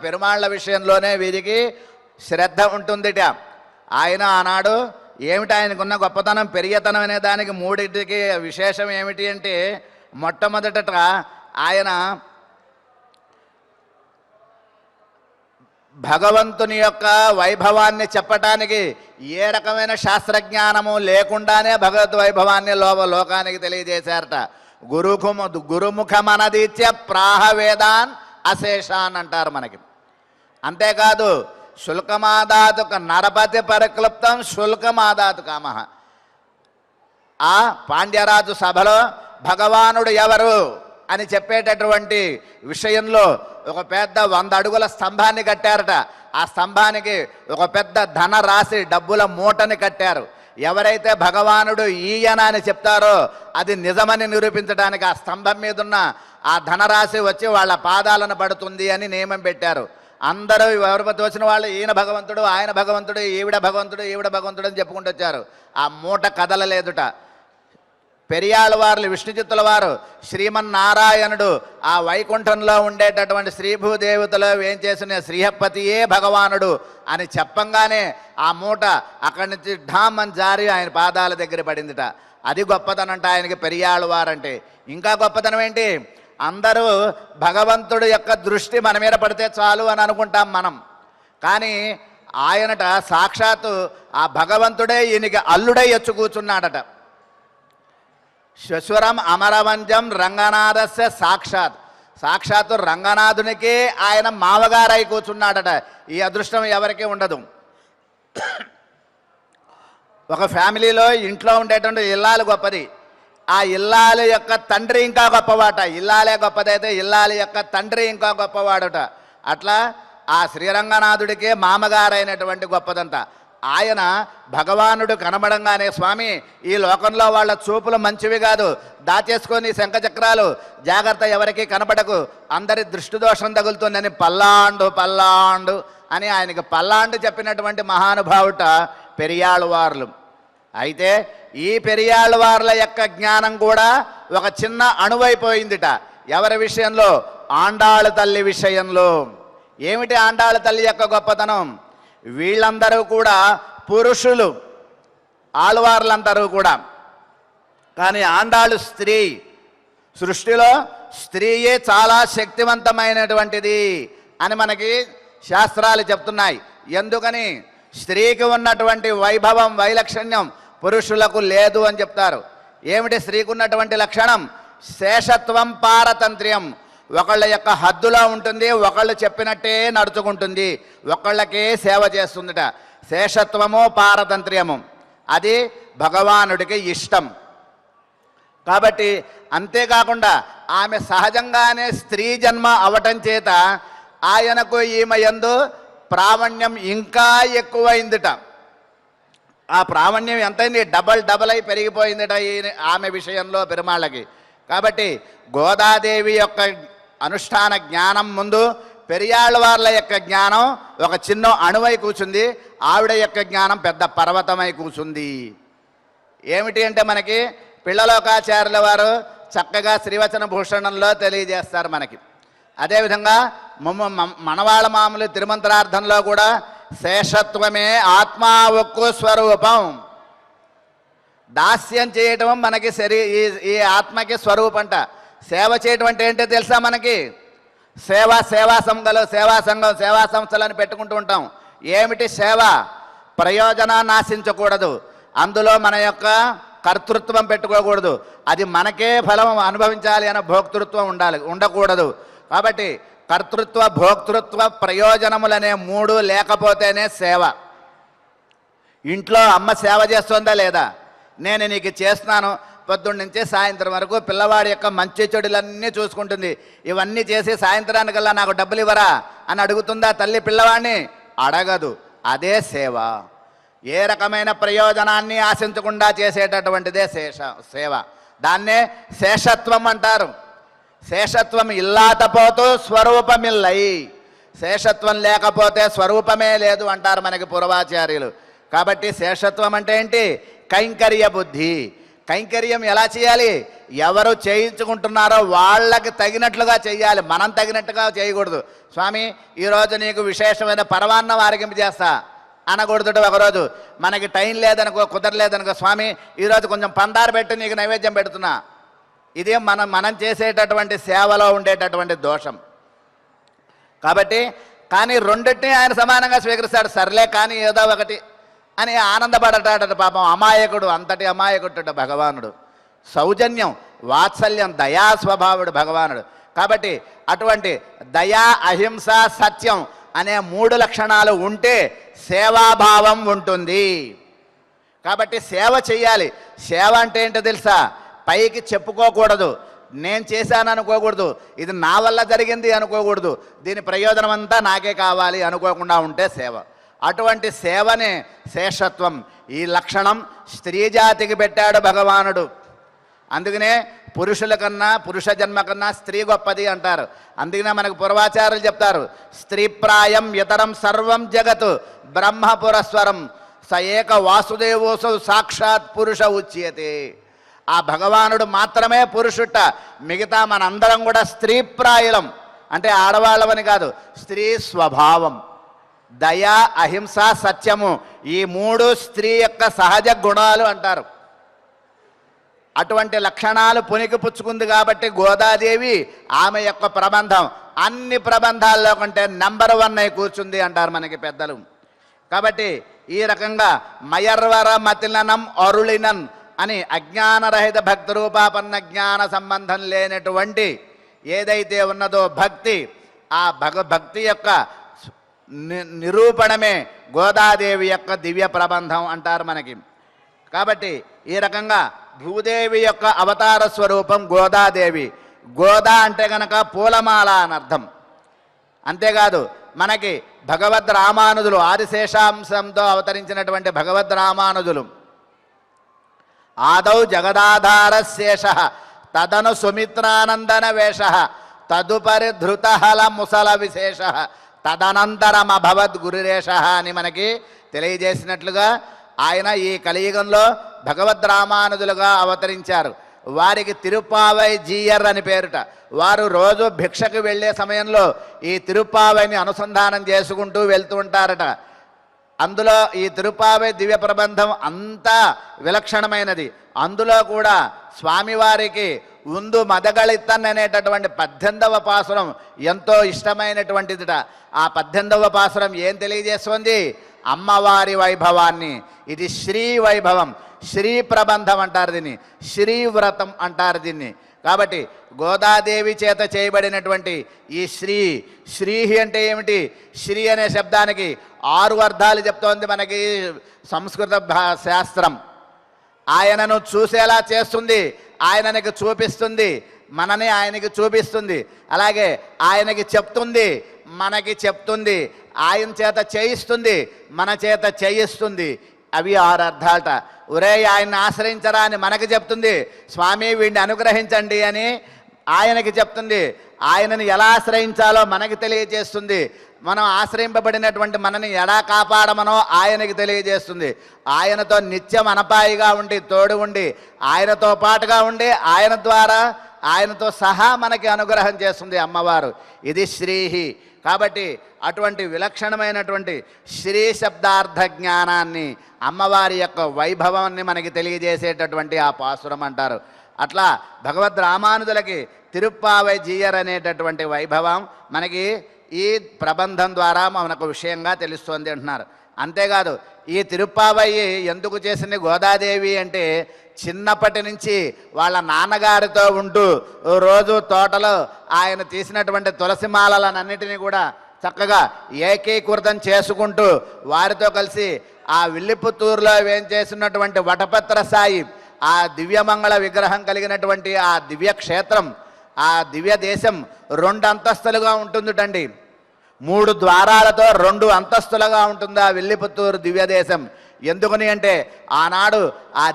పెరుమాళ్ల విషయంలోనే వీరికి శ్రద్ధ ఉంటుందిట. ఆయన ఆనాడు ఏమిటి ఆయనకున్న గొప్పతనం, పెరియతనం అనే దానికి మూడింటికి విశేషం ఏమిటి అంటే, మొట్టమొదట ఆయన భగవంతుని యొక్క వైభవాన్ని చెప్పటానికి ఏ రకమైన శాస్త్రజ్ఞానము లేకుండానే భగవద్ వైభవాన్ని లోకానికి తెలియజేశారట. గురుముఖమనదీత్య ప్రాహ వేదాన్ అశేషాన్ అంటారు మనకి. అంతేకాదు శుల్కమాదాతు నరపతి పరిక్లుప్తం శుల్కమాదాతు కామః. ఆ పాండ్యరాజు సభలో భగవానుడు ఎవరు అని చెప్పేటటువంటి విషయంలో ఒక పెద్ద 100 అడుగుల స్తంభాన్ని కట్టారట. ఆ స్తంభానికి ఒక పెద్ద ధనరాశి డబ్బుల మూటని కట్టారు. ఎవరైతే భగవానుడు ఈయన అని చెప్తారో అది నిజమని నిరూపించడానికి ఆ స్తంభం మీద ఉన్న ఆ ధనరాశి వచ్చి వాళ్ళ పాదాలను పడుతుంది అని నియమం పెట్టారు. అందరూ ఎవరు తోచిన వాళ్ళు ఈయన భగవంతుడు, ఆయన భగవంతుడు, ఈవిడ భగవంతుడు, ఈవిడ భగవంతుడు అని చెప్పుకుంటూ వచ్చారు. ఆ మూట కదలలేదుట. పెరియాళ్ళవార్లు విష్ణుచిత్తుల వారు శ్రీమన్నారాయణుడు ఆ వైకుంఠంలో ఉండేటటువంటి శ్రీభూదేవతలో ఏం చేసిన శ్రీహపతియే భగవానుడు అని చెప్పంగానే ఆ మూట అక్కడి నుంచి ఢామ్ అని జారి ఆయన పాదాల దగ్గర పడిందిట. అది గొప్పతనంట ఆయనకి పెరియాళ్ళవారంటే. ఇంకా గొప్పతనం ఏంటి? అందరూ భగవంతుడు యొక్క దృష్టి మన మీద పడితే చాలు అని అనుకుంటాం మనం. కానీ ఆయనట సాక్షాత్తు ఆ భగవంతుడే ఈయనకి అల్లుడై వచ్చి కూర్చున్నాడట. శ్వశురం అమరవంజం రంగనాథస్య సాక్షాత్తు రంగనాథునికే ఆయన మామగారై కూర్చున్నాడట. ఈ అదృష్టం ఎవరికీ ఉండదు. ఒక ఫ్యామిలీలో ఇంట్లో ఉండేటువంటి ఇల్లాలు గొప్పది, ఆ ఇల్లాలి యొక్క తండ్రి ఇంకా గొప్పవాట. ఇల్లాలే గొప్పదైతే ఇల్లాలి యొక్క తండ్రి ఇంకా గొప్పవాడుట. అట్లా ఆ శ్రీరంగనాథుడికే మామగారైనటువంటి గొప్పదంతా. ఆయన భగవానుడు కనబడంగానే స్వామి ఈ లోకంలో వాళ్ళ చూపులు మంచివి కాదు, దాచేసుకొని శంఖచక్రాలు జాగ్రత్త, ఎవరికి కనబడకు, అందరి దృష్టి దోషం తగులుతుందని పల్లాండు అని ఆయనకి పల్లాండు చెప్పినటువంటి మహానుభావుట పెరియాళ్ళవార్లు. అయితే ఈ పెరియాళ్ళవార్ల యొక్క జ్ఞానం కూడా ఒక చిన్న అణువైపోయిందిట. ఎవరి విషయంలో? ఆండాళ్ళ తల్లి విషయంలో. ఏమిటి ఆండాళ్ళ తల్లి యొక్క గొప్పతనం? వీళ్ళందరూ కూడా పురుషులు, ఆళ్వార్లందరూ కూడా. కానీ ఆండాళ్ళు స్త్రీ. సృష్టిలో స్త్రీయే చాలా శక్తివంతమైనటువంటిది అని మనకి శాస్త్రాలు చెప్తున్నాయి. ఎందుకని? స్త్రీకి ఉన్నటువంటి వైభవం, వైలక్షణ్యం పురుషులకు లేదు అని చెప్తారు. ఏమిటి స్త్రీకి ఉన్నటువంటి లక్షణం? శేషత్వం, పారతంత్ర్యం. ఒకళ్ళ యొక్క హద్దులో ఉంటుంది, ఒకళ్ళు చెప్పినట్టే నడుచుకుంటుంది, ఒకళ్ళకే సేవ చేస్తుందిట. శేషత్వము, పారతంత్ర్యము అది భగవానుడికి ఇష్టం. కాబట్టి అంతేకాకుండా ఆమె సహజంగానే స్త్రీ జన్మ అవటం చేత ఆయనకు ఈమె యందు ప్రావణ్యం ఇంకా ఎక్కువైందిట. ఆ ప్రావణ్యం ఎంతైంది? డబల్ అయి పెరిగిపోయిందిట ఆమె విషయంలో పెరుమాళ్ళకి. కాబట్టి గోదాదేవి యొక్క అనుష్ఠాన జ్ఞానం ముందు పెరియాళ్ళవార్ల యొక్క జ్ఞానం ఒక చిన్న అణువై కూర్చుంది, ఆవిడ యొక్క జ్ఞానం పెద్ద పర్వతమై కూర్చుంది. ఏమిటి అంటే మనకి పిళ్ళలోకాచార్యుల వారు చక్కగా శ్రీవచన భూషణంలో తెలియజేస్తారు మనకి. అదేవిధంగా మనవాళ్ళ మామూలు తిరుమంత్రార్థంలో కూడా శేషత్వమే ఆత్మా ఒక్కు స్వరూపం. దాస్యం చేయటం మనకి ఈ ఆత్మకి స్వరూపంట. సేవ చేయటం అంటే ఏంటో తెలుసా మనకి? సేవా సంస్థలను పెట్టుకుంటూ ఉంటాం. ఏమిటి సేవ? ప్రయోజనాన్ని ఆశించకూడదు, అందులో మన యొక్క కర్తృత్వం పెట్టుకోకూడదు, అది మనకే ఫలం అనుభవించాలి అనే భోక్తృత్వం ఉండకూడదు. కాబట్టి కర్తృత్వ, భోక్తృత్వ, ప్రయోజనములనే 3 లేకపోతేనే సేవ. ఇంట్లో అమ్మ సేవ చేస్తుందా లేదా? నేను నీకు చేస్తున్నాను, పొద్దున్న నుంచి సాయంత్రం వరకు పిల్లవాడి యొక్క మంచి చెడులన్నీ చూసుకుంటుంది, ఇవన్నీ చేసి సాయంత్రానికల్లా నాకు డబ్బులు ఇవ్వరా అని అడుగుతుందా తల్లి పిల్లవాడిని? అడగదు. అదే సేవ. ఏ రకమైన ప్రయోజనాన్ని ఆశించకుండా చేసేటటువంటిదే సేవ. దాన్నే శేషత్వం అంటారు. శేషత్వం ఇల్లాతపోతూ స్వరూపమిల్లై. శేషత్వం లేకపోతే స్వరూపమే లేదు అంటారు మనకి పూర్వాచార్యులు. కాబట్టి శేషత్వం అంటే ఏంటి? కైంకర్య బుద్ధి. కైంకర్యం ఎలా చేయాలి? ఎవరు చేయించుకుంటున్నారో వాళ్ళకి తగినట్లుగా చేయాలి, మనం తగినట్టుగా చేయకూడదు. స్వామి ఈరోజు నీకు విశేషమైన పరమాన్నం ఆరగింపజేస్తా అనకూడదు. ఒకరోజు మనకి టైం లేదనుకో, కుదరలేదనుకో, స్వామి ఈరోజు కొంచెం పందారు పెట్టి నీకు నైవేద్యం పెడుతున్నా. ఇదే మనం చేసేటటువంటి సేవలో ఉండేటటువంటి దోషం. కాబట్టి కానీ రెండింటినీ ఆయన సమానంగా స్వీకరిస్తాడు. సర్లే కానీ ఏదో ఒకటి అని ఆనందపడటాడట పాపం. అమాయకుడు, అంతటి అమాయకుడు భగవానుడు. సౌజన్యం, వాత్సల్యం, దయా స్వభావుడు భగవానుడు. కాబట్టి అటువంటి దయా, అహింస, సత్యం అనే 3 లక్షణాలు ఉంటే సేవాభావం ఉంటుంది. కాబట్టి సేవ చెయ్యాలి. సేవ అంటే ఏంటో తెలుసా? పైకి చెప్పుకోకూడదు, నేను చేశాను అనుకోకూడదు, ఇది నా వల్ల జరిగింది అనుకోకూడదు, దీని ప్రయోజనం అంతా నాకే కావాలి అనుకోకుండా ఉంటే సేవ. అటువంటి సేవనే శేషత్వం. ఈ లక్షణం స్త్రీ జాతికి పెట్టాడు భగవానుడు. అందుకనే పురుషుల కన్నా, పురుష జన్మ కన్నా స్త్రీ గొప్పది అంటారు. అందుకనే మనకు పూర్వాచార్యులు చెప్తారు, స్త్రీప్రాయం ఇతరం సర్వం జగత్ బ్రహ్మపురస్వరం స ఏక వాసుదేవోసౌ సాక్షాత్ పురుష ఉచ్యతే. ఆ భగవానుడు మాత్రమే పురుషుట, మిగతా మనందరం కూడా స్త్రీప్రాయులం. అంటే ఆడవాళ్ళవని కాదు, స్త్రీ స్వభావం. దయ, అహింస, సత్యము ఈ 3 స్త్రీ యొక్క సహజ గుణాలు అంటారు. అటువంటి లక్షణాలు పునికి పుచ్చుకుంది కాబట్టి గోదాదేవి ఆమె యొక్క ప్రబంధం అన్ని ప్రబంధాల్లో కంటే నెంబర్ 1 అయి కూర్చుంది అంటారు మనకి పెద్దలు. కాబట్టి ఈ రకంగా మయర్వర మతిలనం అరుళినన్ అని అజ్ఞానరహిత భక్తి రూపాపన్న జ్ఞాన సంబంధం లేనటువంటి ఏదైతే ఉన్నదో భక్తి, ఆ భక్తి యొక్క నిరూపణమే గోదాదేవి యొక్క దివ్య ప్రబంధం అంటారు మనకి. కాబట్టి ఈ రకంగా భూదేవి యొక్క అవతార స్వరూపం గోదాదేవి. గోదా అంటే కనుక పూలమాల అని అర్థం. అంతేకాదు మనకి భగవద్ రామానుజులు, ఆదిశేషాంశంతో అవతరించినటువంటి భగవద్ రామానుజులు ఆదౌ జగదాధార శేష తదను సుమిత్రానందన వేష తదుపరి ధృతహల ముసల విశేష తదనంతరమభవద్ గురురేష అని మనకి తెలియజేసినట్లుగా ఆయన ఈ కలియుగంలో భగవద్ రామానుజులుగా అవతరించారు. వారికి తిరుప్పావై జీయర్ అని పేరుట. వారు రోజు భిక్షకు వెళ్ళే సమయంలో ఈ తిరుప్పావైని అనుసంధానం చేసుకుంటూ వెళ్తూ ఉంటారట. అందులో ఈ తిరుప్పావై దివ్య ప్రబంధం అంతా విలక్షణమైనది. అందులో కూడా స్వామివారికి ఉందు మదగళిత్తన్ అనేటటువంటి 18వ పాసురం ఎంతో ఇష్టమైనటువంటిదిట. ఆ 18వ పాసురం ఏం తెలియజేస్తుంది? అమ్మవారి వైభవాన్ని. ఇది శ్రీ వైభవం, శ్రీ ప్రబంధం అంటారు దీన్ని, శ్రీవ్రతం అంటారు దీన్ని. కాబట్టి గోదాదేవి చేత చేయబడినటువంటి ఈ శ్రీ అంటే ఏమిటి? శ్రీ అనే శబ్దానికి 6 అర్థాలు చెప్తోంది మనకి సంస్కృత శాస్త్రం. ఆయనను చూసేలా చేస్తుంది, ఆయనకి చూపిస్తుంది, మనని ఆయనకి చూపిస్తుంది, అలాగే ఆయనకి చెప్తుంది, మనకి చెప్తుంది, ఆయన చేత చేయిస్తుంది, మన చేత చేయిస్తుంది. అవి 6 అర్థాలట. ఒరే ఆయన్ని ఆశ్రయించరా అని మనకి చెప్తుంది, స్వామి వీడిని అనుగ్రహించండి అని ఆయనకి చెప్తుంది, ఆయనని ఎలా ఆశ్రయించాలో మనకి తెలియజేస్తుంది, మనం ఆశ్రయింపబడినటువంటి మనని ఎలా కాపాడమనో ఆయనకి తెలియజేస్తుంది. ఆయనతో నిత్యం అనపాయిగా ఉండి, తోడు ఉండి, ఆయనతో పాటుగా ఉండి, ఆయన ద్వారా ఆయనతో సహా మనకి అనుగ్రహం చేస్తుంది అమ్మవారు. ఇది శ్రీహి. కాబట్టి అటువంటి విలక్షణమైనటువంటి శ్రీ శబ్దార్థ జ్ఞానాన్ని, అమ్మవారి యొక్క వైభవాన్ని మనకి తెలియజేసేటటువంటి ఆ పాసురం అంటారు. అట్లా భగవద్ రామానుజులకి తిరుప్పావై జీయర్ అనేటటువంటి వైభవం మనకి ఈ ప్రబంధం ద్వారా మనకు విషయంగా తెలుస్తుంది అంటున్నారు. అంతేకాదు ఈ తిరుప్పావై ఎందుకు చేసింది గోదాదేవి అంటే, చిన్నప్పటి నుంచి వాళ్ళ నాన్నగారితో ఉంటూ రోజు తోటలో ఆయన తీసినటువంటి తులసి మాలలన్నిటినీ కూడా చక్కగా ఏకీకృతం చేసుకుంటూ వారితో కలిసి ఆ విల్లిపుత్తూరులో వేంచేసినటువంటి వటపత్ర సాయి, ఆ దివ్యమంగళ విగ్రహం కలిగినటువంటి ఆ దివ్య క్షేత్రం, ఆ దివ్య దేశం 2 అంతస్తులుగా ఉంటుందిటండి. 3 ద్వారాలతో 2 అంతస్తులుగా ఉంటుంది ఆ విల్లిపుత్తూరు దివ్యదేశం. ఎందుకని అంటే ఆనాడు ఆ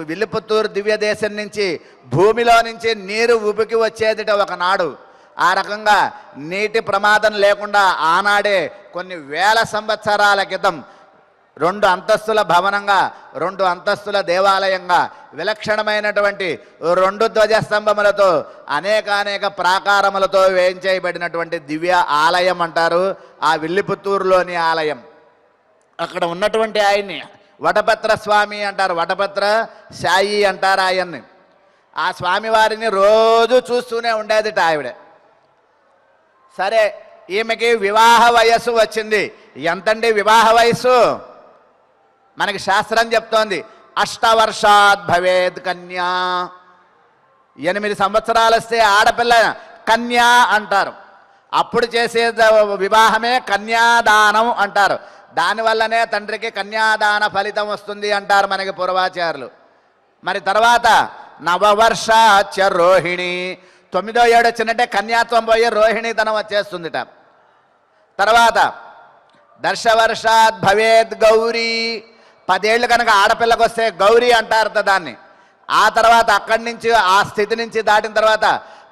విల్లిపుత్తూరు దివ్యదేశం నుంచి భూమిలో నుంచి నీరు ఉబికి వచ్చేదిట ఒకనాడు. ఆ రకంగా నీటి ప్రమాదం లేకుండా ఆనాడే కొన్ని వేల సంవత్సరాల క్రితం 2 అంతస్తుల భవనంగా, 2 అంతస్తుల దేవాలయంగా, విలక్షణమైనటువంటి 2 ధ్వజస్తంభములతో అనేక ప్రాకారములతో వేయించేయబడినటువంటి దివ్య ఆలయం అంటారు ఆ విల్లిపుత్తూరులోని ఆలయం. అక్కడ ఉన్నటువంటి ఆయన్ని వటపత్ర స్వామి అంటారు, వటపత్ర సాయి అంటారు ఆయన్ని. ఆ స్వామివారిని రోజు చూస్తూనే ఉండేదిట ఆవిడ. సరే ఈమెకి వివాహ వయస్సు వచ్చింది. ఎంతండి వివాహ వయస్సు? మనకి శాస్త్రం చెప్తోంది 8 వర్షాత్ భవేద్ కన్యా. 8 సంవత్సరాలు వస్తే ఆడపిల్ల కన్యా అంటారు. అప్పుడు చేసే వివాహమే కన్యాదానం అంటారు. దానివల్లనే తండ్రికి కన్యాదాన ఫలితం వస్తుంది అంటారు మనకి పూర్వాచారులు. మరి తర్వాత నవవర్షాచ రోహిణి, 9వ ఏడు వచ్చినట్టే కన్యాత్వం పోయి రోహిణీతనం వచ్చేస్తుందిట. తర్వాత దర్శవర్షాత్ భవేద్ గౌరీ, 10 ఏళ్ళు కనుక ఆడపిల్లకు వస్తే గౌరీ అంటారు దాన్ని. ఆ తర్వాత అక్కడి నుంచి ఆ స్థితి నుంచి దాటిన తర్వాత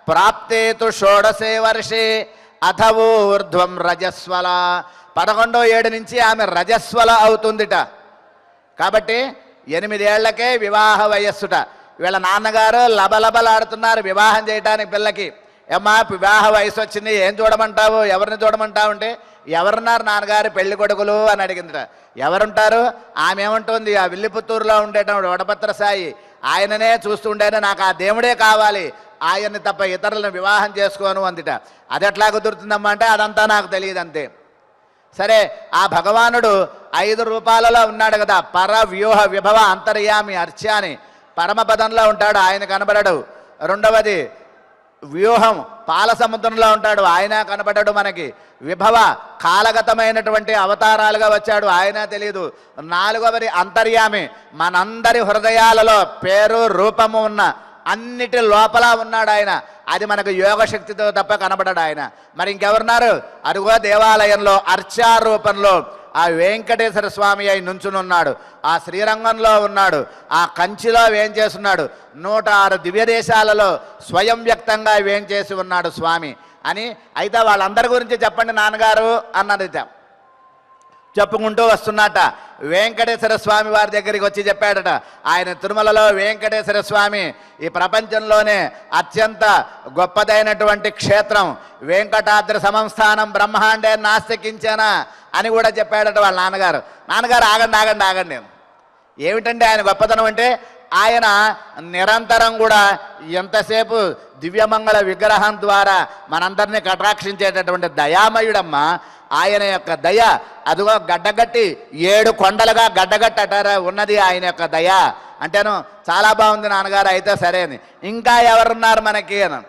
ప్రాప్తేతు షోడశే వర్షే అథవూర్ధ్వం రజస్వల, 11వ ఏడు నుంచి ఆమె రజస్వల అవుతుందిట. కాబట్టి 8 ఏళ్లకే వివాహ వయస్సుట. వీళ్ళ నాన్నగారు లబలబలాడుతున్నారు వివాహం చేయడానికి పిల్లకి. ఏమ్మా వివాహ వయసు వచ్చింది, ఏం చూడమంటావు, ఎవరిని చూడమంటావు అంటే, ఎవరున్నారు నాన్నగారు పెళ్లి కొడుకులు అని అడిగిందిట. ఎవరుంటారు? ఆమె ఏమంటుంది, ఆ విల్లిపుత్తూరులో ఉండేటప్పుడు వడపత్ర సాయి ఆయననే చూస్తుండేనే, నాకు ఆ దేవుడే కావాలి, ఆయన్ని తప్ప ఇతరులను వివాహం చేసుకోను అందిట. అది ఎట్లా కుదురుతుందమ్మా అంటే, అదంతా నాకు తెలియదు అంతే. సరే, ఆ భగవానుడు 5 రూపాలలో ఉన్నాడు కదా, పర వ్యూహ విభవ అంతర్యామి అర్చాని, పరమపదంలో ఉంటాడు, ఆయన కనబడడు. రెండవది వ్యూహం, పాల సముద్రంలో ఉంటాడు, ఆయన కనబడడు మనకి. విభవ, కాలగతమైనటువంటి అవతారాలుగా వచ్చాడు, ఆయన తెలియదు. 4వది అంతర్యామి, మనందరి హృదయాలలో పేరు రూపము ఉన్న అన్నిటి లోపల ఉన్నాడు ఆయన. అది మనకు యోగశక్తితో తప్ప కనబడడు ఆయన. మరి ఇంకెవరున్నారు? అరుగో దేవాలయంలో అర్చారూపంలో ఆ వెంకటేశ్వర స్వామి అయి నుంచునున్నాడు, ఆ శ్రీరంగంలో ఉన్నాడు, ఆ కంచిలో వేంచేస్తున్నాడు, 106 దివ్య దేశాలలో స్వయం వ్యక్తంగా వేంచేసి ఉన్నాడు స్వామి అని. అయితే వాళ్ళందరి గురించి చెప్పండి నాన్నగారు అన్నది చెప్పుకుంటూ వస్తున్నట. వెంకటేశ్వర స్వామి వారి దగ్గరికి వచ్చి చెప్పాడట. ఆయన తిరుమలలో వెంకటేశ్వర స్వామి ఈ ప్రపంచంలోనే అత్యంత గొప్పదైనటువంటి క్షేత్రం, వెంకటాద్రి సమంస్థానం బ్రహ్మాండే నాస్తికించానా అని కూడా చెప్పాడట వాళ్ళ నాన్నగారు. నాన్నగారు ఆగండి ఆగండి ఆగండి, ఏమిటంటే ఆయన గొప్పతనం అంటే, ఆయన నిరంతరం కూడా ఎంతసేపు దివ్యమంగళ విగ్రహం ద్వారా మనందరినీ కటాక్షించేటటువంటి దయామయుడమ్మా. ఆయన యొక్క దయ అదిగో గడ్డగట్టి 7 కొండలుగా గడ్డగట్టటారా ఉన్నది ఆయన యొక్క దయ అంటేను. చాలా బాగుంది నాన్నగారు, అయితే సరే అని. ఇంకా ఎవరున్నారు మనకి అని,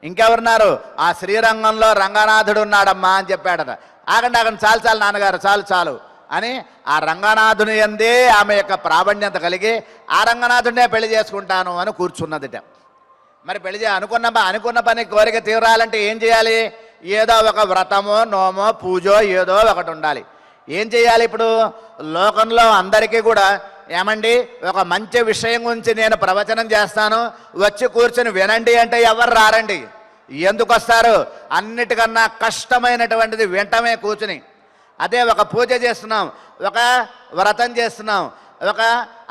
ఇంకెవరున్నారు? ఆ శ్రీరంగంలో రంగనాథుడు ఉన్నాడమ్మా అని చెప్పాడట. ఆగండి ఆగండి, చాలు చాలు నాన్నగారు, చాలు చాలు అని ఆ రంగనాథుని యందే ఆమె యొక్క ప్రావణ్యత కలిగి ఆ రంగనాథుడినే పెళ్లి చేసుకుంటాను అని కూర్చున్నదిట. మరి పెళ్లి అనుకున్న పని కోరిక తీరాలంటే ఏం చేయాలి? ఏదో ఒక వ్రతమో నోమో పూజో ఏదో ఒకటి ఉండాలి. ఏం చేయాలి? ఇప్పుడు లోకంలో అందరికీ కూడా ఏమండి ఒక మంచి విషయం గురించి నేను ప్రవచనం చేస్తాను, వచ్చి కూర్చొని వినండి అంటే ఎవరు రారండి. ఎందుకు వస్తారు? అన్నిటికన్నా కష్టమైనటువంటిది వింటమే కూర్చుని. అదే ఒక పూజ చేస్తున్నాం, ఒక వ్రతం చేస్తున్నాం, ఒక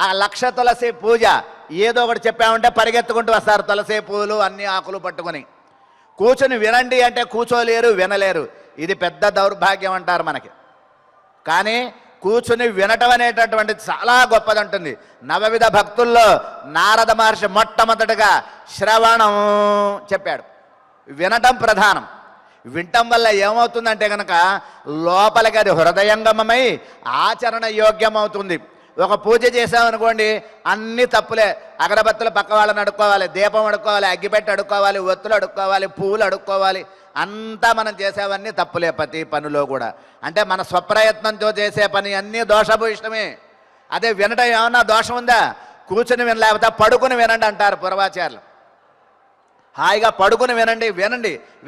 1,00,000 తులసి పూజ ఏదో ఒకటి చెప్పామంటే పరిగెత్తుకుంటూ వస్తారు తులసి పూలు అన్ని ఆకులు పట్టుకొని. కూర్చుని వినండి అంటే కూర్చోలేరు, వినలేరు. ఇది పెద్ద దౌర్భాగ్యం అంటారు మనకి. కానీ కూర్చుని వినటం అనేటటువంటిది చాలా గొప్పదంటుంది. 9 భక్తుల్లో నారద మహర్షి మొట్టమొదటిగా శ్రవణం చెప్పాడు. వినటం ప్రధానం. వినటం వల్ల ఏమవుతుందంటే కనుక లోపలికి అది హృదయంగమమై ఆచరణ యోగ్యమవుతుంది. ఒక పూజ చేసామనుకోండి, అన్ని తప్పులే. అగరబత్తులు పక్క వాళ్ళని అడుక్కోవాలి, దీపం అడుక్కోవాలి, అగ్గిపెట్టి అడుక్కోవాలి, ఒత్తులు అడుక్కోవాలి, పువ్వులు అడుక్కోవాలి, అంతా మనం చేసేవన్నీ తప్పులే ప్రతి పనిలో కూడా. అంటే మన స్వప్రయత్నంతో చేసే పని అన్నీ దోషభూయిష్టమే. అదే వినటం ఏమన్నా దోషం ఉందా? కూర్చుని వినలేకపోతే పడుకుని వినండి అంటారు పూర్వాచార్యులు. హాయిగా పడుకుని వినండి,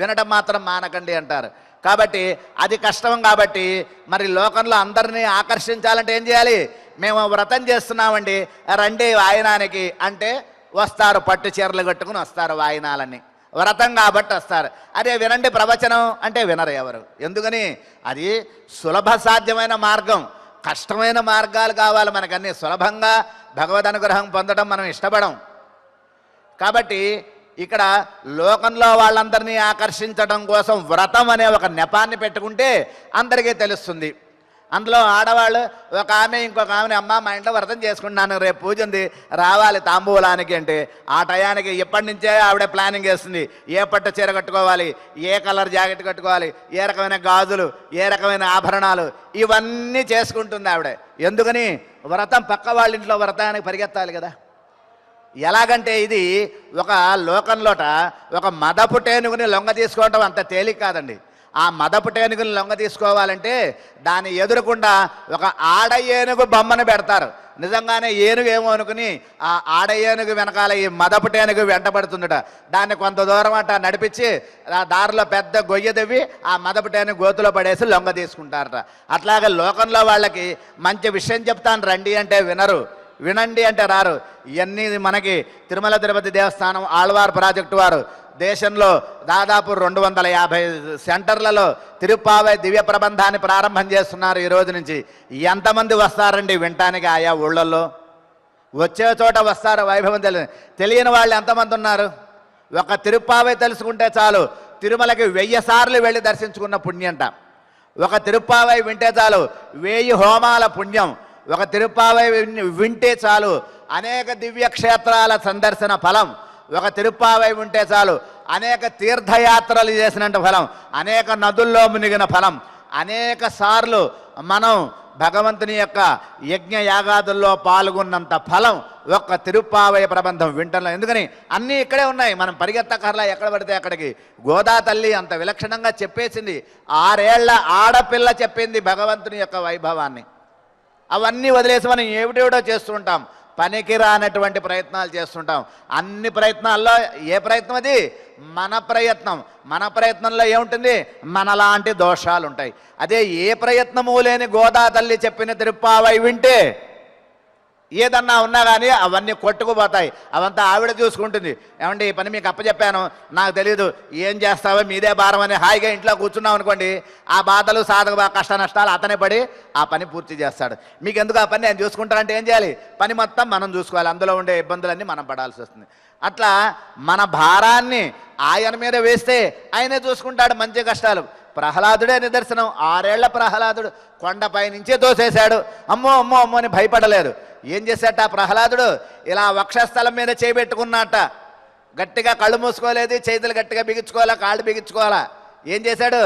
వినటం మాత్రం మానకండి అంటారు. కాబట్టి అది కష్టం. కాబట్టి మరి లోకంలో అందరినీ ఆకర్షించాలంటే ఏం చేయాలి? మేము వ్రతం చేస్తున్నామండి రండి వాయినానికి అంటే వస్తారు, పట్టు చీరలు కట్టుకుని వస్తారు వాయినాలన్నీ. వ్రతం కాబట్టి వస్తారు. అదే వినండి ప్రవచనం అంటే వినరు ఎవరు. ఎందుకని? అది సులభ సాధ్యమైన మార్గం. కష్టమైన మార్గాలు కావాలి మనకన్నీ. సులభంగా భగవద్ అనుగ్రహం పొందడం మనం ఇష్టపడం. కాబట్టి ఇక్కడ లోకంలో వాళ్ళందరినీ ఆకర్షించడం కోసం వ్రతం అనే ఒక నెపాన్ని పెట్టుకుంటే అందరికీ తెలుస్తుంది. అందులో ఆడవాళ్ళు ఒక ఆమె ఇంకొక ఆమెని అమ్మ మా ఇంట్లో వ్రతం చేసుకుంటున్నాను రేపు పూజ ఉంది రావాలి తాంబూలానికి అంటే ఆ టయానికి ఎప్పటి నుంచే ఆవిడ ప్లానింగ్ వేస్తుంది ఏ పట్టు చీర కట్టుకోవాలి ఏ కలర్ జాకెట్ కట్టుకోవాలి ఏ రకమైన గాజులు ఏ రకమైన ఆభరణాలు ఇవన్నీ చేసుకుంటుంది ఆవిడ. ఎందుకని వ్రతం పక్క వాళ్ళ ఇంట్లో వ్రతానికి పరిగెత్తాలి కదా. ఎలాగంటే ఇది ఒక లోకంలోట ఒక మదపు టేనుగుని లొంగ తీసుకోవటం అంత తేలిక కాదండి. ఆ మదపు టేనుగుని లొంగ తీసుకోవాలంటే దాని ఎదురుకుండా ఒక ఆడ ఏనుగు బొమ్మను పెడతారు. నిజంగానే ఏనుగు ఏమో అనుకుని ఆ ఆడ ఏనుగు వెనకాల ఈ మదపు టేనుగు వెంటబడుతుందట. దాన్ని కొంత దూరం అట నడిపించి ఆ దారిలో పెద్ద గొయ్య దవ్వి ఆ మదపు టేనుగు గోతులో పడేసి లొంగ తీసుకుంటారట. అట్లాగే లోకంలో వాళ్ళకి మంచి విషయం చెప్తాను రండి అంటే వినరు, వినండి అంటే రారు. ఇవన్నీ మనకి తిరుమల తిరుపతి దేవస్థానం ఆళ్వార్ ప్రాజెక్టు వారు దేశంలో దాదాపు 250 సెంటర్లలో తిరుప్పావై దివ్య ప్రబంధాన్ని ప్రారంభం చేస్తున్నారు. ఈ రోజు నుంచి ఎంతమంది వస్తారండి వినటానికి ఆయా ఊళ్ళల్లో? వచ్చే చోట వస్తారు. వైభవం తెలియని వాళ్ళు ఎంతమంది ఉన్నారు? ఒక తిరుప్పావై తెలుసుకుంటే చాలు తిరుమలకి 1000 సార్లు వెళ్ళి దర్శించుకున్న పుణ్యంట. ఒక తిరుప్పావై వింటే చాలు 1000 హోమాల పుణ్యం. ఒక తిరుప్పావై వింటే చాలు అనేక దివ్యక్షేత్రాల సందర్శన ఫలం. ఒక తిరుప్పావై ఉంటే చాలు అనేక తీర్థయాత్రలు చేసినంత ఫలం, అనేక నదుల్లో మునిగిన ఫలం, అనేక సార్లు మనం భగవంతుని యొక్క యజ్ఞ యాగాదుల్లో పాల్గొన్నంత ఫలం ఒక్క తిరుప్పావై ప్రబంధం వింటంలో. ఎందుకని అన్నీ ఇక్కడే ఉన్నాయి, మనం పరిగెత్తకర్లా ఎక్కడ పడితే అక్కడికి. గోదా తల్లి అంత విలక్షణంగా చెప్పేసింది. 6 ఏళ్ల ఆడపిల్ల చెప్పింది భగవంతుని యొక్క వైభవాన్ని. అవన్నీ వదిలేసి మనం ఏమిటేమిటో చేస్తుంటాం, పనికి రానటువంటి ప్రయత్నాలు చేస్తుంటాం. అన్ని ప్రయత్నాల్లో ఏ ప్రయత్నం అది? మన ప్రయత్నం. మన ప్రయత్నంలో ఏముంటుంది? మనలాంటి దోషాలు ఉంటాయి. అదే ఏ ప్రయత్నము లేని గోదా తల్లి చెప్పిన తిరుప్పావై వింటే ఏదన్నా ఉన్నా కానీ అవన్నీ కొట్టుకుపోతాయి. అవంతా ఆవిడ చూసుకుంటుంది. ఏమండి ఈ పని మీకు అప్పచెప్పాను, నాకు తెలియదు, ఏం చేస్తావో మీదే భారం అని హాయిగా ఇంట్లో కూర్చున్నాం అనుకోండి, ఆ బాధలు సాధక కష్ట నష్టాలు అతనే పడి ఆ పని పూర్తి చేస్తాడు. మీకు ఎందుకు ఆ పని నేను చూసుకుంటానంటే ఏం చేయాలి? పని మొత్తం మనం చూసుకోవాలి. అందులో ఉండే ఇబ్బందులన్నీ మనం పడాల్సి వస్తుంది. అట్లా మన భారాన్ని ఆయన మీద వేస్తే ఆయనే చూసుకుంటాడు మంచి కష్టాలు. ప్రహ్లాదుడే నిదర్శనం. 6 ఏళ్ల ప్రహ్లాదుడు కొండపై నుంచే తోసేశాడు. అమ్మో అమ్మో అమ్మో అని భయపడలేదు. ఏం చేశాట ప్రహ్లాదుడు? ఇలా వక్షస్థలం మీద చేయబెట్టుకున్నట్ట. గట్టిగా కళ్ళు మూసుకోలేదు, చేతులు గట్టిగా బిగించుకోవాలా, కాళ్ళు బిగించుకోవాలా. ఏం చేశాడు?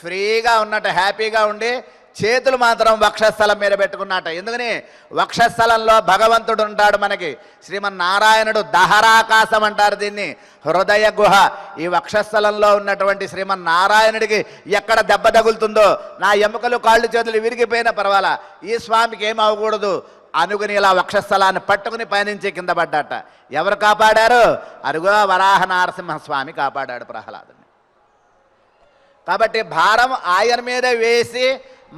ఫ్రీగా ఉన్నట్ట, హ్యాపీగా ఉండి చేతులు మాత్రం వక్షస్థలం మీద పెట్టుకున్నట్ట. ఎందుకని? వక్షస్థలంలో భగవంతుడు ఉంటాడు మనకి. శ్రీమన్నారాయణుడు దహరాకాశం అంటారు దీన్ని, హృదయ గుహ. ఈ వక్షస్థలంలో ఉన్నటువంటి శ్రీమన్నారాయణుడికి ఎక్కడ దెబ్బ తగులుతుందో, నా ఎముకలు కాళ్ళు చేతులు విరిగిపోయినా పర్వాలా, ఈ స్వామికి ఏం అవ్వకూడదు అనుకుని ఇలా వక్షస్థలాన్ని పట్టుకుని పయనించి కింద పడ్డాట. ఎవరు కాపాడారు? అరుగో వరాహ నరసింహస్వామి కాపాడాడు ప్రహ్లాదుని. కాబట్టి భారం ఆయన మీద వేసి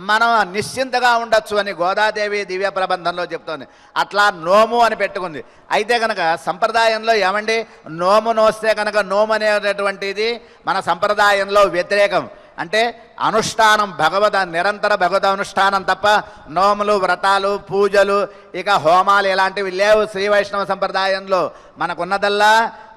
మనం నిశ్చింతగా ఉండొచ్చు అని గోదాదేవి దివ్య ప్రబంధంలో చెప్తోంది. అట్లా నోము అని పెట్టుకుంది. అయితే కనుక సంప్రదాయంలో ఏమండి నోము నోస్తే కనుక నోము అనేటటువంటిది మన సంప్రదాయంలో వ్యతిరేకం. అంటే అనుష్ఠానం, నిరంతర భగవద్ అనుష్ఠానం తప్ప నోములు, వ్రతాలు, పూజలు, ఇక హోమాలు ఇలాంటివి లేవు శ్రీ వైష్ణవ సంప్రదాయంలో. మనకున్నదల్లా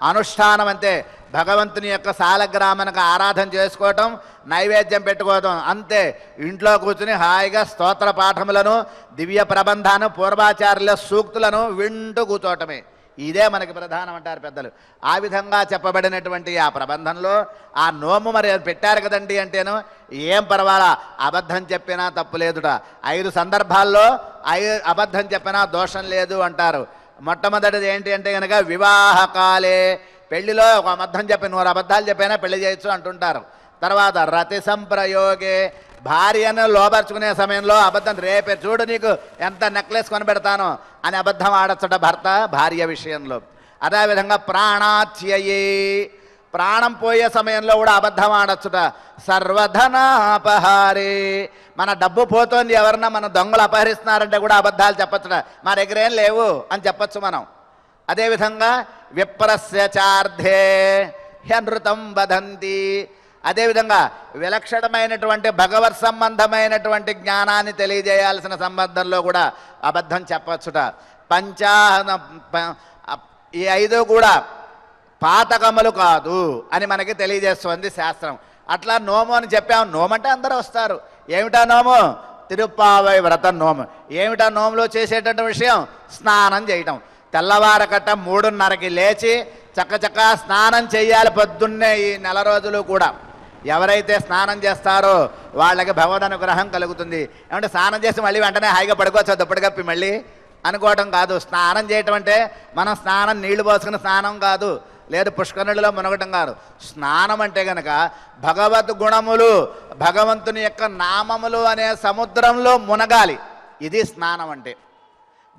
అనుష్ఠానం. అంతే, భగవంతుని యొక్క సాలగ్రామనకు ఆరాధన చేసుకోవటం, నైవేద్యం పెట్టుకోవటం, అంతే. ఇంట్లో కూర్చుని హాయిగా స్తోత్ర పాఠములను, దివ్య ప్రబంధాన్ని, పూర్వాచార్యుల సూక్తులను వింటూ కూర్చోవటమే. ఇదే మనకి ప్రధానం అంటారు పెద్దలు. ఆ విధంగా చెప్పబడినటువంటి ఆ ప్రబంధంలో ఆ నోము మరి పెట్టారు కదండి అంటేను ఏం పర్వాలా, అబద్ధం చెప్పినా తప్పు లేదుట. 5 సందర్భాల్లో అబద్ధం చెప్పినా దోషం లేదు అంటారు. మొట్టమొదటిది ఏంటి అంటే కనుక వివాహకాలే, పెళ్లిలో ఒక అబద్ధం చెప్పి 100 అబద్ధాలు చెప్పినా పెళ్లి చేయొచ్చు అంటుంటారు. తర్వాత రతి సంప్రయోగే, భార్యను లోపరుచుకునే సమయంలో అబద్ధం, రేపే చూడు నీకు ఎంత నెక్లెస్ కొనిపెడతాను అని అబద్ధం ఆడచ్చట భర్త భార్య విషయంలో. అదేవిధంగా ప్రాణాత్యయే, ప్రాణం పోయే సమయంలో కూడా అబద్ధం ఆడచ్చుట. సర్వధనాపహారే, మన డబ్బు పోతోంది, ఎవరన్నా మన దొంగలు అపహరిస్తున్నారంటే కూడా అబద్ధాలు చెప్పచ్చుట. మా దగ్గర ఏం లేవు అని చెప్పచ్చు మనం. అదేవిధంగా విప్రస్య చార్ధే హ్యనృతం వదంతి, అదేవిధంగా విలక్షణమైనటువంటి భగవత్ సంబంధమైనటువంటి జ్ఞానాన్ని తెలియజేయాల్సిన సంబంధంలో కూడా అబద్ధం చెప్పచ్చుట. ఈ 5 కూడా పాతకములు కాదు అని మనకి తెలియజేస్తుంది శాస్త్రం. అట్లా నోము అని చెప్పాము. నోమంటే అందరూ వస్తారు. ఏమిటా నోము? తిరుప్పావై వ్రతం నోము. ఏమిటా నోములో చేసేటటువంటి విషయం? స్నానం చేయటం. తెల్లవారకట్ట 3:30కి లేచి చక్కచక్క స్నానం చేయాలి పొద్దున్నే. ఈ నెల రోజులు కూడా ఎవరైతే స్నానం చేస్తారో వాళ్ళకి భగవద్ అనుగ్రహం కలుగుతుంది. ఏమంటే స్నానం చేసి మళ్ళీ వెంటనే హాయిగా పడుకోవచ్చు దుప్పటి కప్పి మళ్ళీ అనుకోవటం కాదు. స్నానం చేయటం అంటే మనం స్నానం నీళ్లు పోసుకుని స్నానం కాదు, లేదు పుష్కరుణిలో మునగటం కాదు. స్నానం అంటే కనుక భగవద్ గుణములు, భగవంతుని యొక్క నామములు అనే సముద్రంలో మునగాలి. ఇది స్నానం అంటే.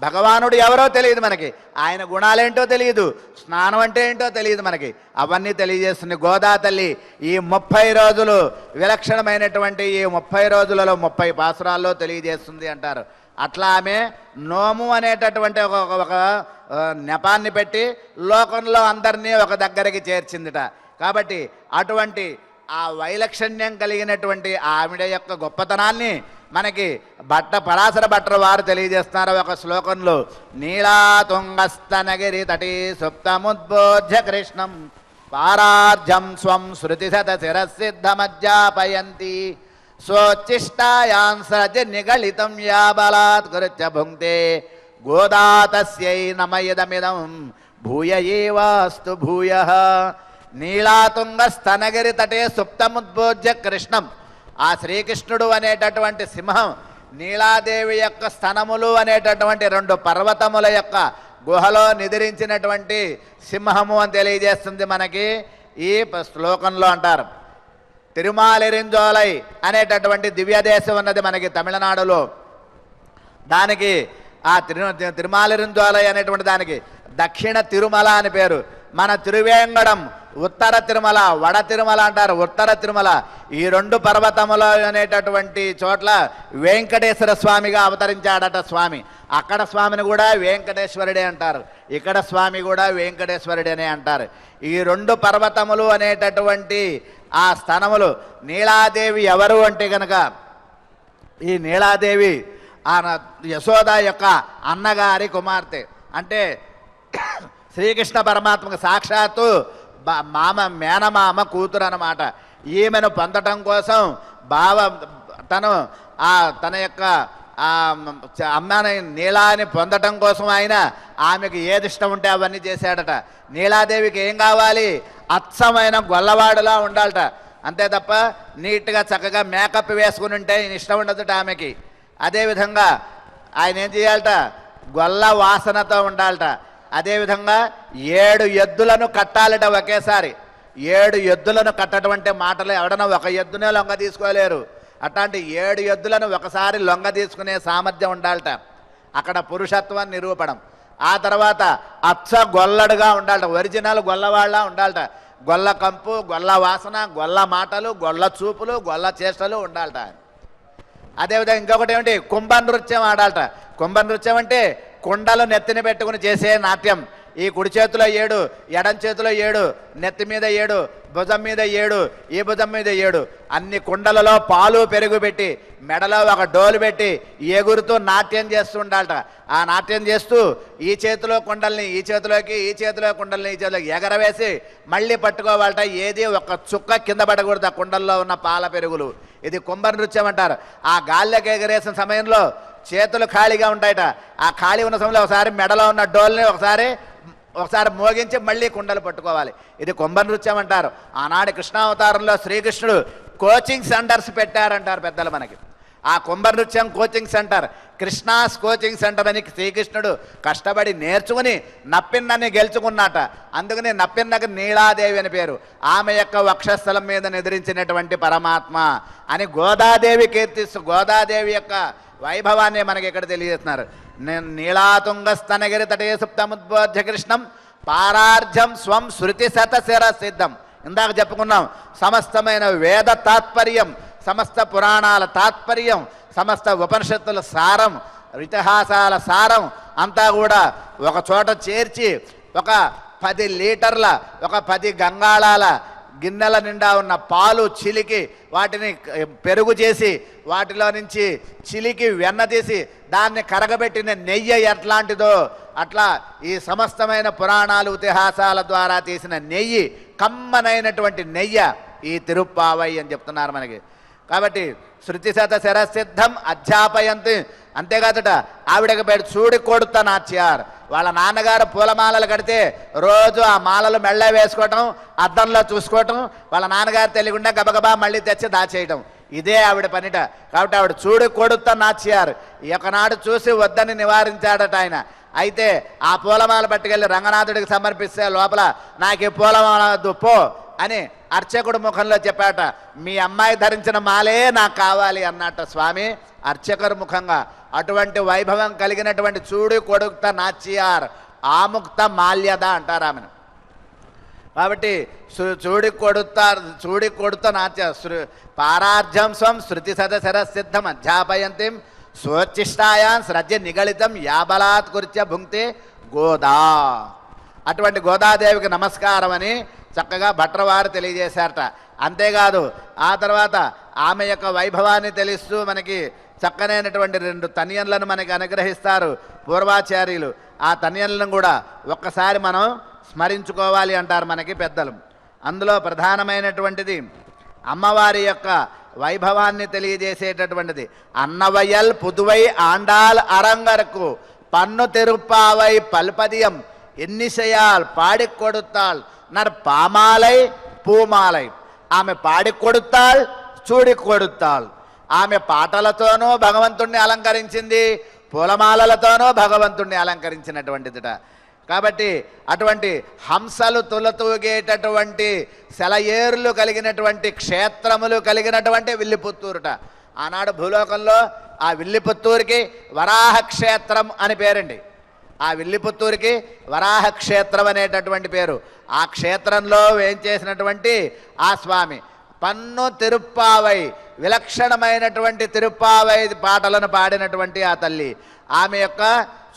భగవానుడు ఎవరో తెలియదు మనకి, ఆయన గుణాలేంటో తెలియదు, స్నానం అంటే ఏంటో తెలియదు మనకి. అవన్నీ తెలియజేస్తుంది గోదా తల్లి. ఈ 30 రోజులు విలక్షణమైనటువంటి ఈ 30 రోజులలో 30 పాసురాల్లో తెలియజేస్తుంది అంటారు. అట్లా ఆమె నోము అనేటటువంటి ఒక నెపాన్ని పెట్టి లోకంలో అందరినీ ఒక దగ్గరికి చేర్చిందిట. కాబట్టి అటువంటి ఆ వైలక్షణ్యం కలిగినటువంటి ఆవిడ యొక్క గొప్పతనాన్ని మనకి పరాశర భట్టర్ వారు తెలియజేస్తున్నారు ఒక శ్లోకంలో. నీళాతుంగస్తనగిరి తటీ సుప్తముద్బోధ్య కృష్ణం పారార్జం స్వం శృతిశత శిరసిద్ధమజ్జాపయంతి స్వోచ్చిష్టాయాం సజ నిగళితం యా బలాత్కృత్య భుంక్తే గోదా తస్యై నమయదమిదం భూయ ఏవాస్తు భూయః. నీళాతుంగ స్తనగిరి తటే సుప్తముద్బోధ్య కృష్ణం. ఆ శ్రీకృష్ణుడు అనేటటువంటి సింహం నీలాదేవి యొక్క స్తనములు అనేటటువంటి 2 పర్వతముల యొక్క గుహలో నిద్రించినటువంటి సింహము అని తెలియజేస్తుంది మనకి ఈ శ్లోకంలో అంటారు. తిరుమాలిరింజోలై అనేటటువంటి దివ్యదేశం ఉన్నది మనకి తమిళనాడులో. దానికి ఆ తిరుమాలిరింజోలై అనేటువంటి దానికి దక్షిణ తిరుమల అని పేరు. మన తిరువేంగడం ఉత్తర తిరుమల, వడ తిరుమల అంటారు, ఉత్తర తిరుమల. ఈ 2 పర్వతముల అనేటటువంటి చోట్ల వెంకటేశ్వర స్వామిగా అవతరించాడట స్వామి. అక్కడ స్వామిని కూడా వెంకటేశ్వరుడే అంటారు, ఇక్కడ స్వామి కూడా వెంకటేశ్వరుడేనే అంటారు. ఈ 2 పర్వతములు అనేటటువంటి ఆ స్థనములు. నీలాదేవి ఎవరు అంటే కనుక ఈ నీలాదేవి ఆ యశోద యొక్క అన్నగారి కుమార్తె. అంటే శ్రీకృష్ణ పరమాత్మకు సాక్షాత్తు మేనమామ కూతురు అన్నమాట. ఈమెను పొందటం కోసం తన యొక్క అమ్మని నీలాని పొందటం కోసం ఆయన ఆమెకు ఏది ఇష్టం ఉంటే అవన్నీ చేశాడట. నీలాదేవికి ఏం కావాలి? అచ్చమైన గొల్లవాడులా ఉండాలట, అంతే తప్ప నీట్గా చక్కగా మేకప్ వేసుకుని ఉంటే ఇష్టం ఉండదుట ఆమెకి. అదేవిధంగా ఆయన ఏం చేయాలట? గొల్ల వాసనతో ఉండాలట. అదేవిధంగా 7 ఎద్దులను కట్టాలట ఒకేసారి. 7 ఎద్దులను కట్టడం అంటే మాటలు ఎవడన్నా ఒక ఎద్దునే లొంగ తీసుకోలేరు. అట్లాంటి 7 ఎద్దులను ఒకసారి లొంగ తీసుకునే సామర్థ్యం ఉండాలట. అక్కడ పురుషత్వం నిరూపణం. ఆ తర్వాత అచ్చ గొల్లడుగా ఉండాలట, ఒరిజినల్ గొల్లవాళ్ళ ఉండాలట. గొల్ల కంపు, గొల్ల వాసన, గొల్ల మాటలు, గొల్ల చూపులు, గొల్ల చేష్టలు ఉండాలట. అదేవిధంగా ఇంకొకటి ఏమిటి? కుంభ నృత్యం ఆడాలట. కుంభ నృత్యం అంటే కుండలు నెత్తిని పెట్టుకుని చేసే నాట్యం. ఈ కుడి చేతిలో 7, ఎడం చేతిలో 7, నెత్తి మీద 7, భుజం మీద 7, ఈ భుజం మీద 7, అన్ని కుండలలో పాలు పెరుగు పెట్టి మెడలో ఒక డోలు పెట్టి ఎగురుతూ నాట్యం చేస్తూ ఉండాలట. ఆ నాట్యం చేస్తూ ఈ చేతిలో కుండల్ని ఈ చేతిలోకి, ఈ చేతిలో కుండల్ని ఈ చేతిలోకి ఎగరవేసి మళ్ళీ పట్టుకోవాలట. ఏది ఒక చుక్క కింద పడకూడదు ఆ కుండల్లో ఉన్న పాల పెరుగులు. ఇది కుంభ నృత్యం అంటారు. ఆ గాల్లోకి ఎగరేసిన సమయంలో చేతులు ఖాళీగా ఉంటాయట. ఆ ఖాళీ ఉన్న సమయంలో ఒకసారి మెడలో ఉన్న డోల్ని ఒకసారి మోగించి మళ్ళీ కుండలు పట్టుకోవాలి. ఇది కుంభ నృత్యం అంటారు. ఆనాడు కృష్ణావతారంలో శ్రీకృష్ణుడు కోచింగ్ సెంటర్స్ పెట్టారంటారు పెద్దలు మనకి. ఆ కుంభ నృత్యం coaching centre, Krishna's coaching centre అని శ్రీకృష్ణుడు కష్టపడి నేర్చుకుని నప్పిన్నని గెలుచుకున్నట. అందుకని నప్పిన్నకి నీలాదేవి అని పేరు. ఆమె యొక్క వక్షస్థలం మీద నిద్రించినటువంటి పరమాత్మ అని గోదాదేవి కీర్తిస్తూ గోదాదేవి యొక్క వైభవాన్ని మనకి ఇక్కడ తెలియజేస్తున్నారు. నీళాతుంగస్తనగిరి తటే సుప్తముద్బోధ్య కృష్ణం పారార్జం స్వం శృతి శతశిర సిద్ధం. ఇందాక చెప్పుకున్నాం సమస్తమైన వేద తాత్పర్యం, సమస్త పురాణాల తాత్పర్యం, సమస్త ఉపనిషత్తుల సారం, ఇతిహాసాల సారం అంతా కూడా ఒక చోట చేర్చి ఒక 10 లీటర్ల, ఒక 10 గంగాళాల గిన్నెల నిండా ఉన్న పాలు చిలికి వాటిని పెరుగు చేసి వాటిలో నుంచి చిలికి వెన్న తీసి దాన్ని కరగబెట్టిన నెయ్యి ఎట్లాంటిదో అట్లా ఈ సమస్తమైన పురాణాలు ఇతిహాసాల ద్వారా తీసిన నెయ్యి, కమ్మనైనటువంటి నెయ్యి ఈ తిరుప్పావై అని చెప్తున్నారు మనకి. కాబట్టి శృతిశత శరసిద్ధం అధ్యాపయంతి. అంతేకాదట ఆవిడకి బయట చూడి కొడుతా నాచ్యార్. వాళ్ళ నాన్నగారు పూలమాలలు కడితే రోజు ఆ మాలలు మెళ్ళ వేసుకోవటం, అద్దంలో చూసుకోవటం, వాళ్ళ నాన్నగారు తెలియకుండా గబగబా మళ్ళీ తెచ్చి దాచేయటం, ఇదే ఆవిడ పనిట. కాబట్టి ఆవిడ చూడి కొడుతా నాచ్యారు. ఒకనాడు చూసి వద్దని నివారించాడట ఆయన. అయితే ఆ పూలమాల పట్టుకెళ్ళి రంగనాథుడికి సమర్పిస్తే లోపల నాకు ఈ పూలమాల వద్దు పో అని అర్చకుడు ముఖంలో చెప్పాట. మీ అమ్మాయి ధరించిన మాలే నాకు కావాలి అన్నట్టు స్వామి అర్చకుడు ముఖంగా. అటువంటి వైభవం కలిగినటువంటి చూడి కొడుక్త నాచ్యార్ ఆముక్త మాల్యద అంటారు ఆమెను. కాబట్టి చూడి కొడుత నాట్య పారార్జం స్వం శృతి సదశరసిద్ధం అధ్యాపయంతిం స్వోచ్చిష్టాయాం స్రజ్య నిగళితం యాబలాత్ కుర్చ భుంక్తే గోదా. అటువంటి గోదాదేవికి నమస్కారం అని చక్కగా భట్రవారు తెలియజేశారట. అంతేకాదు ఆ తర్వాత ఆమె యొక్క వైభవాన్ని తెలుస్తూ మనకి చక్కనైనటువంటి 2 తనియన్లను మనకి అనుగ్రహిస్తారు పూర్వాచార్యులు. ఆ తనియన్లను కూడా ఒక్కసారి మనం స్మరించుకోవాలి అంటారు మనకి పెద్దలు. అందులో ప్రధానమైనటువంటిది అమ్మవారి యొక్క వైభవాన్ని తెలియజేసేటటువంటిది. అన్నవయల్ పుదువై ఆండాల్ అరంగరకు పన్ను తిరుప్పావై పల్పదియం ఎన్నిసయాల్ పాడి కొడుతాள் నర్ పామాలై పూమాలై. ఆమె పాడి కొడుతాள், చూడి కొడుతాள். ఆమె పాటలతోనూ భగవంతుణ్ణి అలంకరించింది, పూలమాలలతోనూ భగవంతుణ్ణి అలంకరించినటువంటిదిట. కాబట్టి అటువంటి హంసలు తులతూగేటటువంటి సెలయేర్లు కలిగినటువంటి క్షేత్రములు కలిగినటువంటి విల్లిపుత్తూరుట. ఆనాడు భూలోకంలో ఆ విల్లిపుత్తూరుకి వరాహ క్షేత్రం అని పేరండి. ఆ విల్లిపుత్తూరుకి వరాహ క్షేత్రం అనేటటువంటి పేరు. ఆ క్షేత్రంలో ఏం చేసినటువంటి ఆ స్వామి పన్ను తిరుప్పావై విలక్షణమైనటువంటి తిరుప్పావై పాటలను పాడినటువంటి ఆ తల్లి. ఆమె యొక్క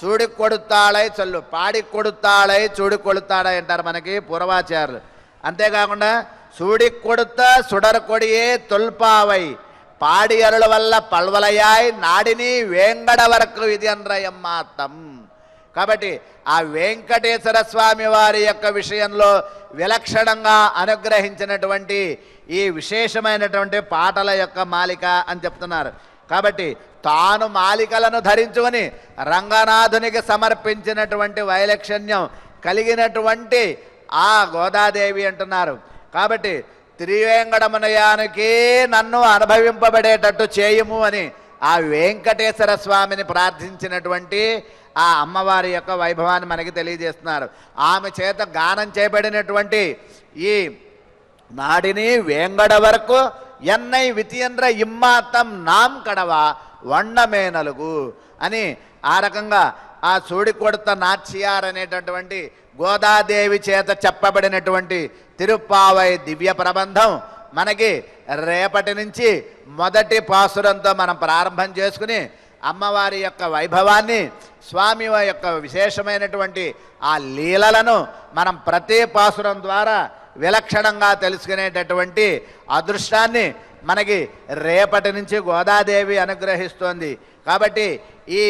చూడి కొడుతాళై చల్లు పాడి కొడుతాళై చూడి కొడుతాడై అంటారు మనకి పూర్వాచారులు. అంతేకాకుండా చూడి కొడుత సుడర్ కొడియే తొల్పావై పాడి అరుల వల్ల పల్వలయాయ్ నాడిని వేంగడ వరకు ఇది అనరయమ్మాతం. కాబట్టి ఆ వెంకటేశ్వర స్వామి వారి యొక్క విషయంలో విలక్షణంగా అనుగ్రహించినటువంటి ఈ విశేషమైనటువంటి పాటల యొక్క మాలిక అని చెప్తున్నారు. కాబట్టి తాను మాలికలను ధరించుకొని రంగనాథునికి సమర్పించినటువంటి వైలక్షణ్యం కలిగినటువంటి ఆ గోదాదేవి అంటున్నారు. కాబట్టి త్రివేంకటమునయానికి నన్ను అనుభవింపబడేటట్టు చేయుము అని ఆ వెంకటేశ్వర స్వామిని ప్రార్థించినటువంటి ఆ అమ్మవారి యొక్క వైభవాన్ని మనకి తెలియజేస్తున్నారు. ఆమె చేత గానం చేయబడినటువంటి ఈ నాడిని వేంగడ వరకు ఎన్నై వితియంద్ర ఇమ్మాతం నాం కడవా వండమే నలుగు అని ఆ రకంగా ఆ చూడి కొడుత నాచ్యార్ అనేటటువంటి గోదాదేవి చేత చెప్పబడినటువంటి తిరుప్పావై దివ్య ప్రబంధం మనకి రేపటి నుంచి మొదటి పాసురంతో మనం ప్రారంభం చేసుకుని అమ్మవారి యొక్క వైభవాన్ని స్వామి యొక్క విశేషమైనటువంటి ఆ లీలలను మనం ప్రతి పాసురం ద్వారా విలక్షణంగా తెలుసుకునేటటువంటి అదృష్టాన్ని మనకి రేపటి నుంచి గోదాదేవి అనుగ్రహిస్తోంది. కాబట్టి ఈ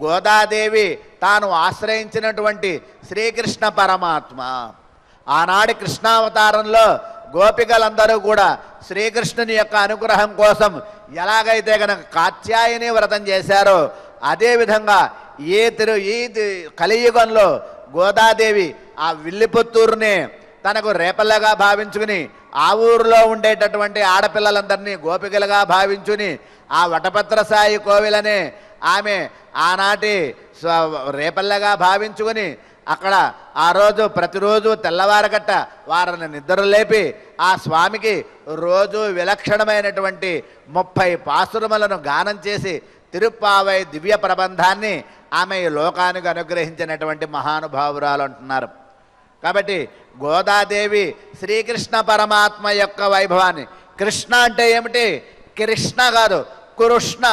గోదాదేవి తాను ఆశ్రయించినటువంటి శ్రీకృష్ణ పరమాత్మ ఆనాడు కృష్ణావతారంలో గోపికలందరూ కూడా శ్రీకృష్ణుని యొక్క అనుగ్రహం కోసం ఎలాగైతే కనుక కాత్యాయని వ్రతం చేశారో అదేవిధంగా ఈ కలియుగంలో గోదాదేవి ఆ విల్లిపుత్తూరుని తనకు రేపల్లగా భావించుకుని ఆ ఊరిలో ఉండేటటువంటి ఆడపిల్లలందరినీ గోపికలుగా భావించుని ఆ వటపత్ర సాయి కోవిలనే ఆమె ఆనాటి రేపల్లగా భావించుకుని అక్కడ ఆ రోజు ప్రతిరోజు తెల్లవారగట్ట వారిని నిద్రలేపి ఆ స్వామికి రోజు విలక్షణమైనటువంటి 30 పాసురములను గానం చేసి తిరుప్పావై దివ్య ప్రబంధాన్ని ఆమె ఈ లోకానికి అనుగ్రహించినటువంటి మహానుభావురాలు అంటున్నారు. కాబట్టి గోదాదేవి శ్రీకృష్ణ పరమాత్మ యొక్క వైభవాన్ని, కృష్ణ అంటే ఏమిటి? కృష్ణ కాదు, కృష్ణ,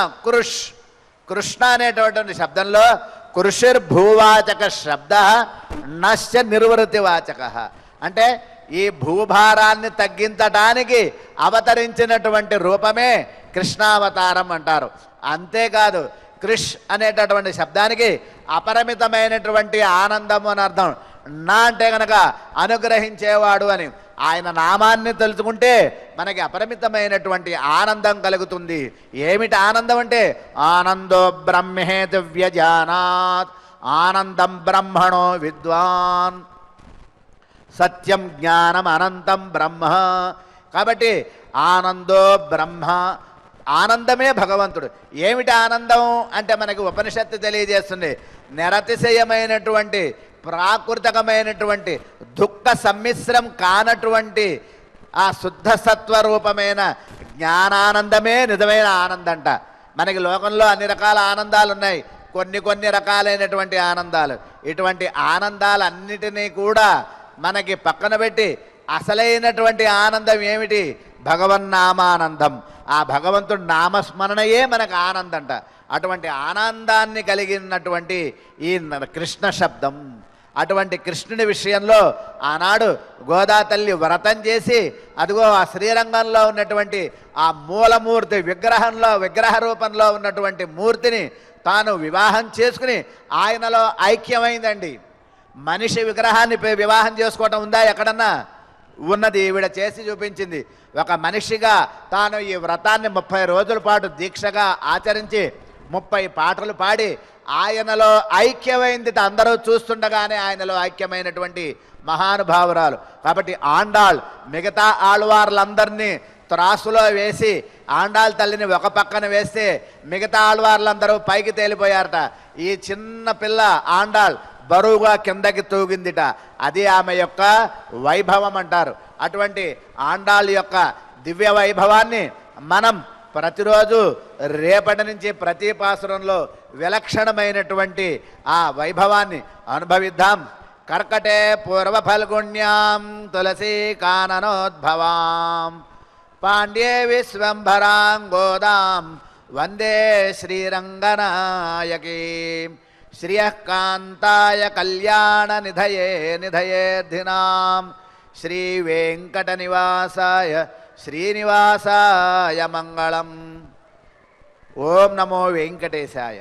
కృష్ణ అనేటటువంటి శబ్దంలో కృషిర్భూవాచక శబ్ద నశ్చ నిర్వృతివాచక అంటే ఈ భూభారాన్ని తగ్గించటానికి అవతరించినటువంటి రూపమే కృష్ణావతారం అంటారు. అంతేకాదు కృష్ అనేటటువంటి శబ్దానికి అపరిమితమైనటువంటి ఆనందము అని అర్థం. నా అంటే కనుక అనుగ్రహించేవాడు అని. ఆయన నామాన్ని తలుచుకుంటే మనకి అపరిమితమైనటువంటి ఆనందం కలుగుతుంది. ఏమిటి ఆనందం అంటే ఆనందో బ్రహ్మేతి వ్యజానాత్ ఆనందం బ్రహ్మణో విద్వాన్ సత్యం జ్ఞానం అనంతం బ్రహ్మ. కాబట్టి ఆనందో బ్రహ్మ, ఆనందమే భగవంతుడు. ఏమిటి ఆనందం అంటే మనకి ఉపనిషత్తు తెలియజేస్తుంది, నిరతిశయమైనటువంటి ప్రాకృతికమైనటువంటి దుఃఖ సమ్మిశ్రం కానటువంటి ఆ శుద్ధ సత్వరూపమైన జ్ఞానానందమే నిజమైన ఆనందంట. మనకి లోకంలో అన్ని రకాల ఆనందాలు ఉన్నాయి, కొన్ని రకాలైనటువంటి ఆనందాలు. ఇటువంటి ఆనందాలన్నిటినీ కూడా మనకి పక్కన పెట్టి అసలైనటువంటి ఆనందం ఏమిటి? భగవన్నామానందం. ఆ భగవంతుడి నామస్మరణయే మనకు ఆనందంట. అటువంటి ఆనందాన్ని కలిగినటువంటి ఈ కృష్ణ శబ్దం, అటువంటి కృష్ణుని విషయంలో ఆనాడు గోదా తల్లి వ్రతం చేసి అదిగో ఆ శ్రీరంగంలో ఉన్నటువంటి ఆ మూలమూర్తి విగ్రహ రూపంలో ఉన్నటువంటి మూర్తిని తాను వివాహం చేసుకుని ఆయనలో ఐక్యమైందండి. మనిషి విగ్రహాన్ని వివాహం చేసుకోవటం ఉందా ఎక్కడన్నా? ఉన్నది. ఈవిడ చేసి చూపించింది. ఒక మనిషిగా తాను ఈ వ్రతాన్ని 30 రోజుల పాటు దీక్షగా ఆచరించి 30 పాటలు పాడి ఆయనలో ఐక్యమైంది. అందరూ చూస్తుండగానే ఆయనలో ఐక్యమైనటువంటి మహానుభావురాలు. కాబట్టి ఆండాళ్ మిగతా ఆళ్వార్లందరినీ త్రాసులో వేసి ఆండాళ్ తల్లిని ఒక పక్కన వేస్తే మిగతా ఆళ్వార్లందరూ పైకి తేలిపోయారట. ఈ చిన్న పిల్ల ఆండాళ్ బరువుగా కిందకి తూగిందిట. అది ఆమె యొక్క వైభవం అంటారు. అటువంటి ఆండాళ్ యొక్క దివ్య వైభవాన్ని మనం ప్రతిరోజు రేపటి నుంచి ప్రతి పాసురంలో విలక్షణమైనటువంటి ఆ వైభవాన్ని అనుభవిద్దాం. కర్కటే పూర్వ ఫల్గుణ్యాం తులసీ కాననోద్భవాం పాండ్యే విశ్వంభరాం గోదాం వందే శ్రీరంగనాయకీ శ్రియకాంతాయ కళ్యాణ నిధయేర్ధినాం శ్రీ వెంకట నివాసాయ శ్రీనివాసాయ మంగళం. ఓం నమో వెంకటేశాయ.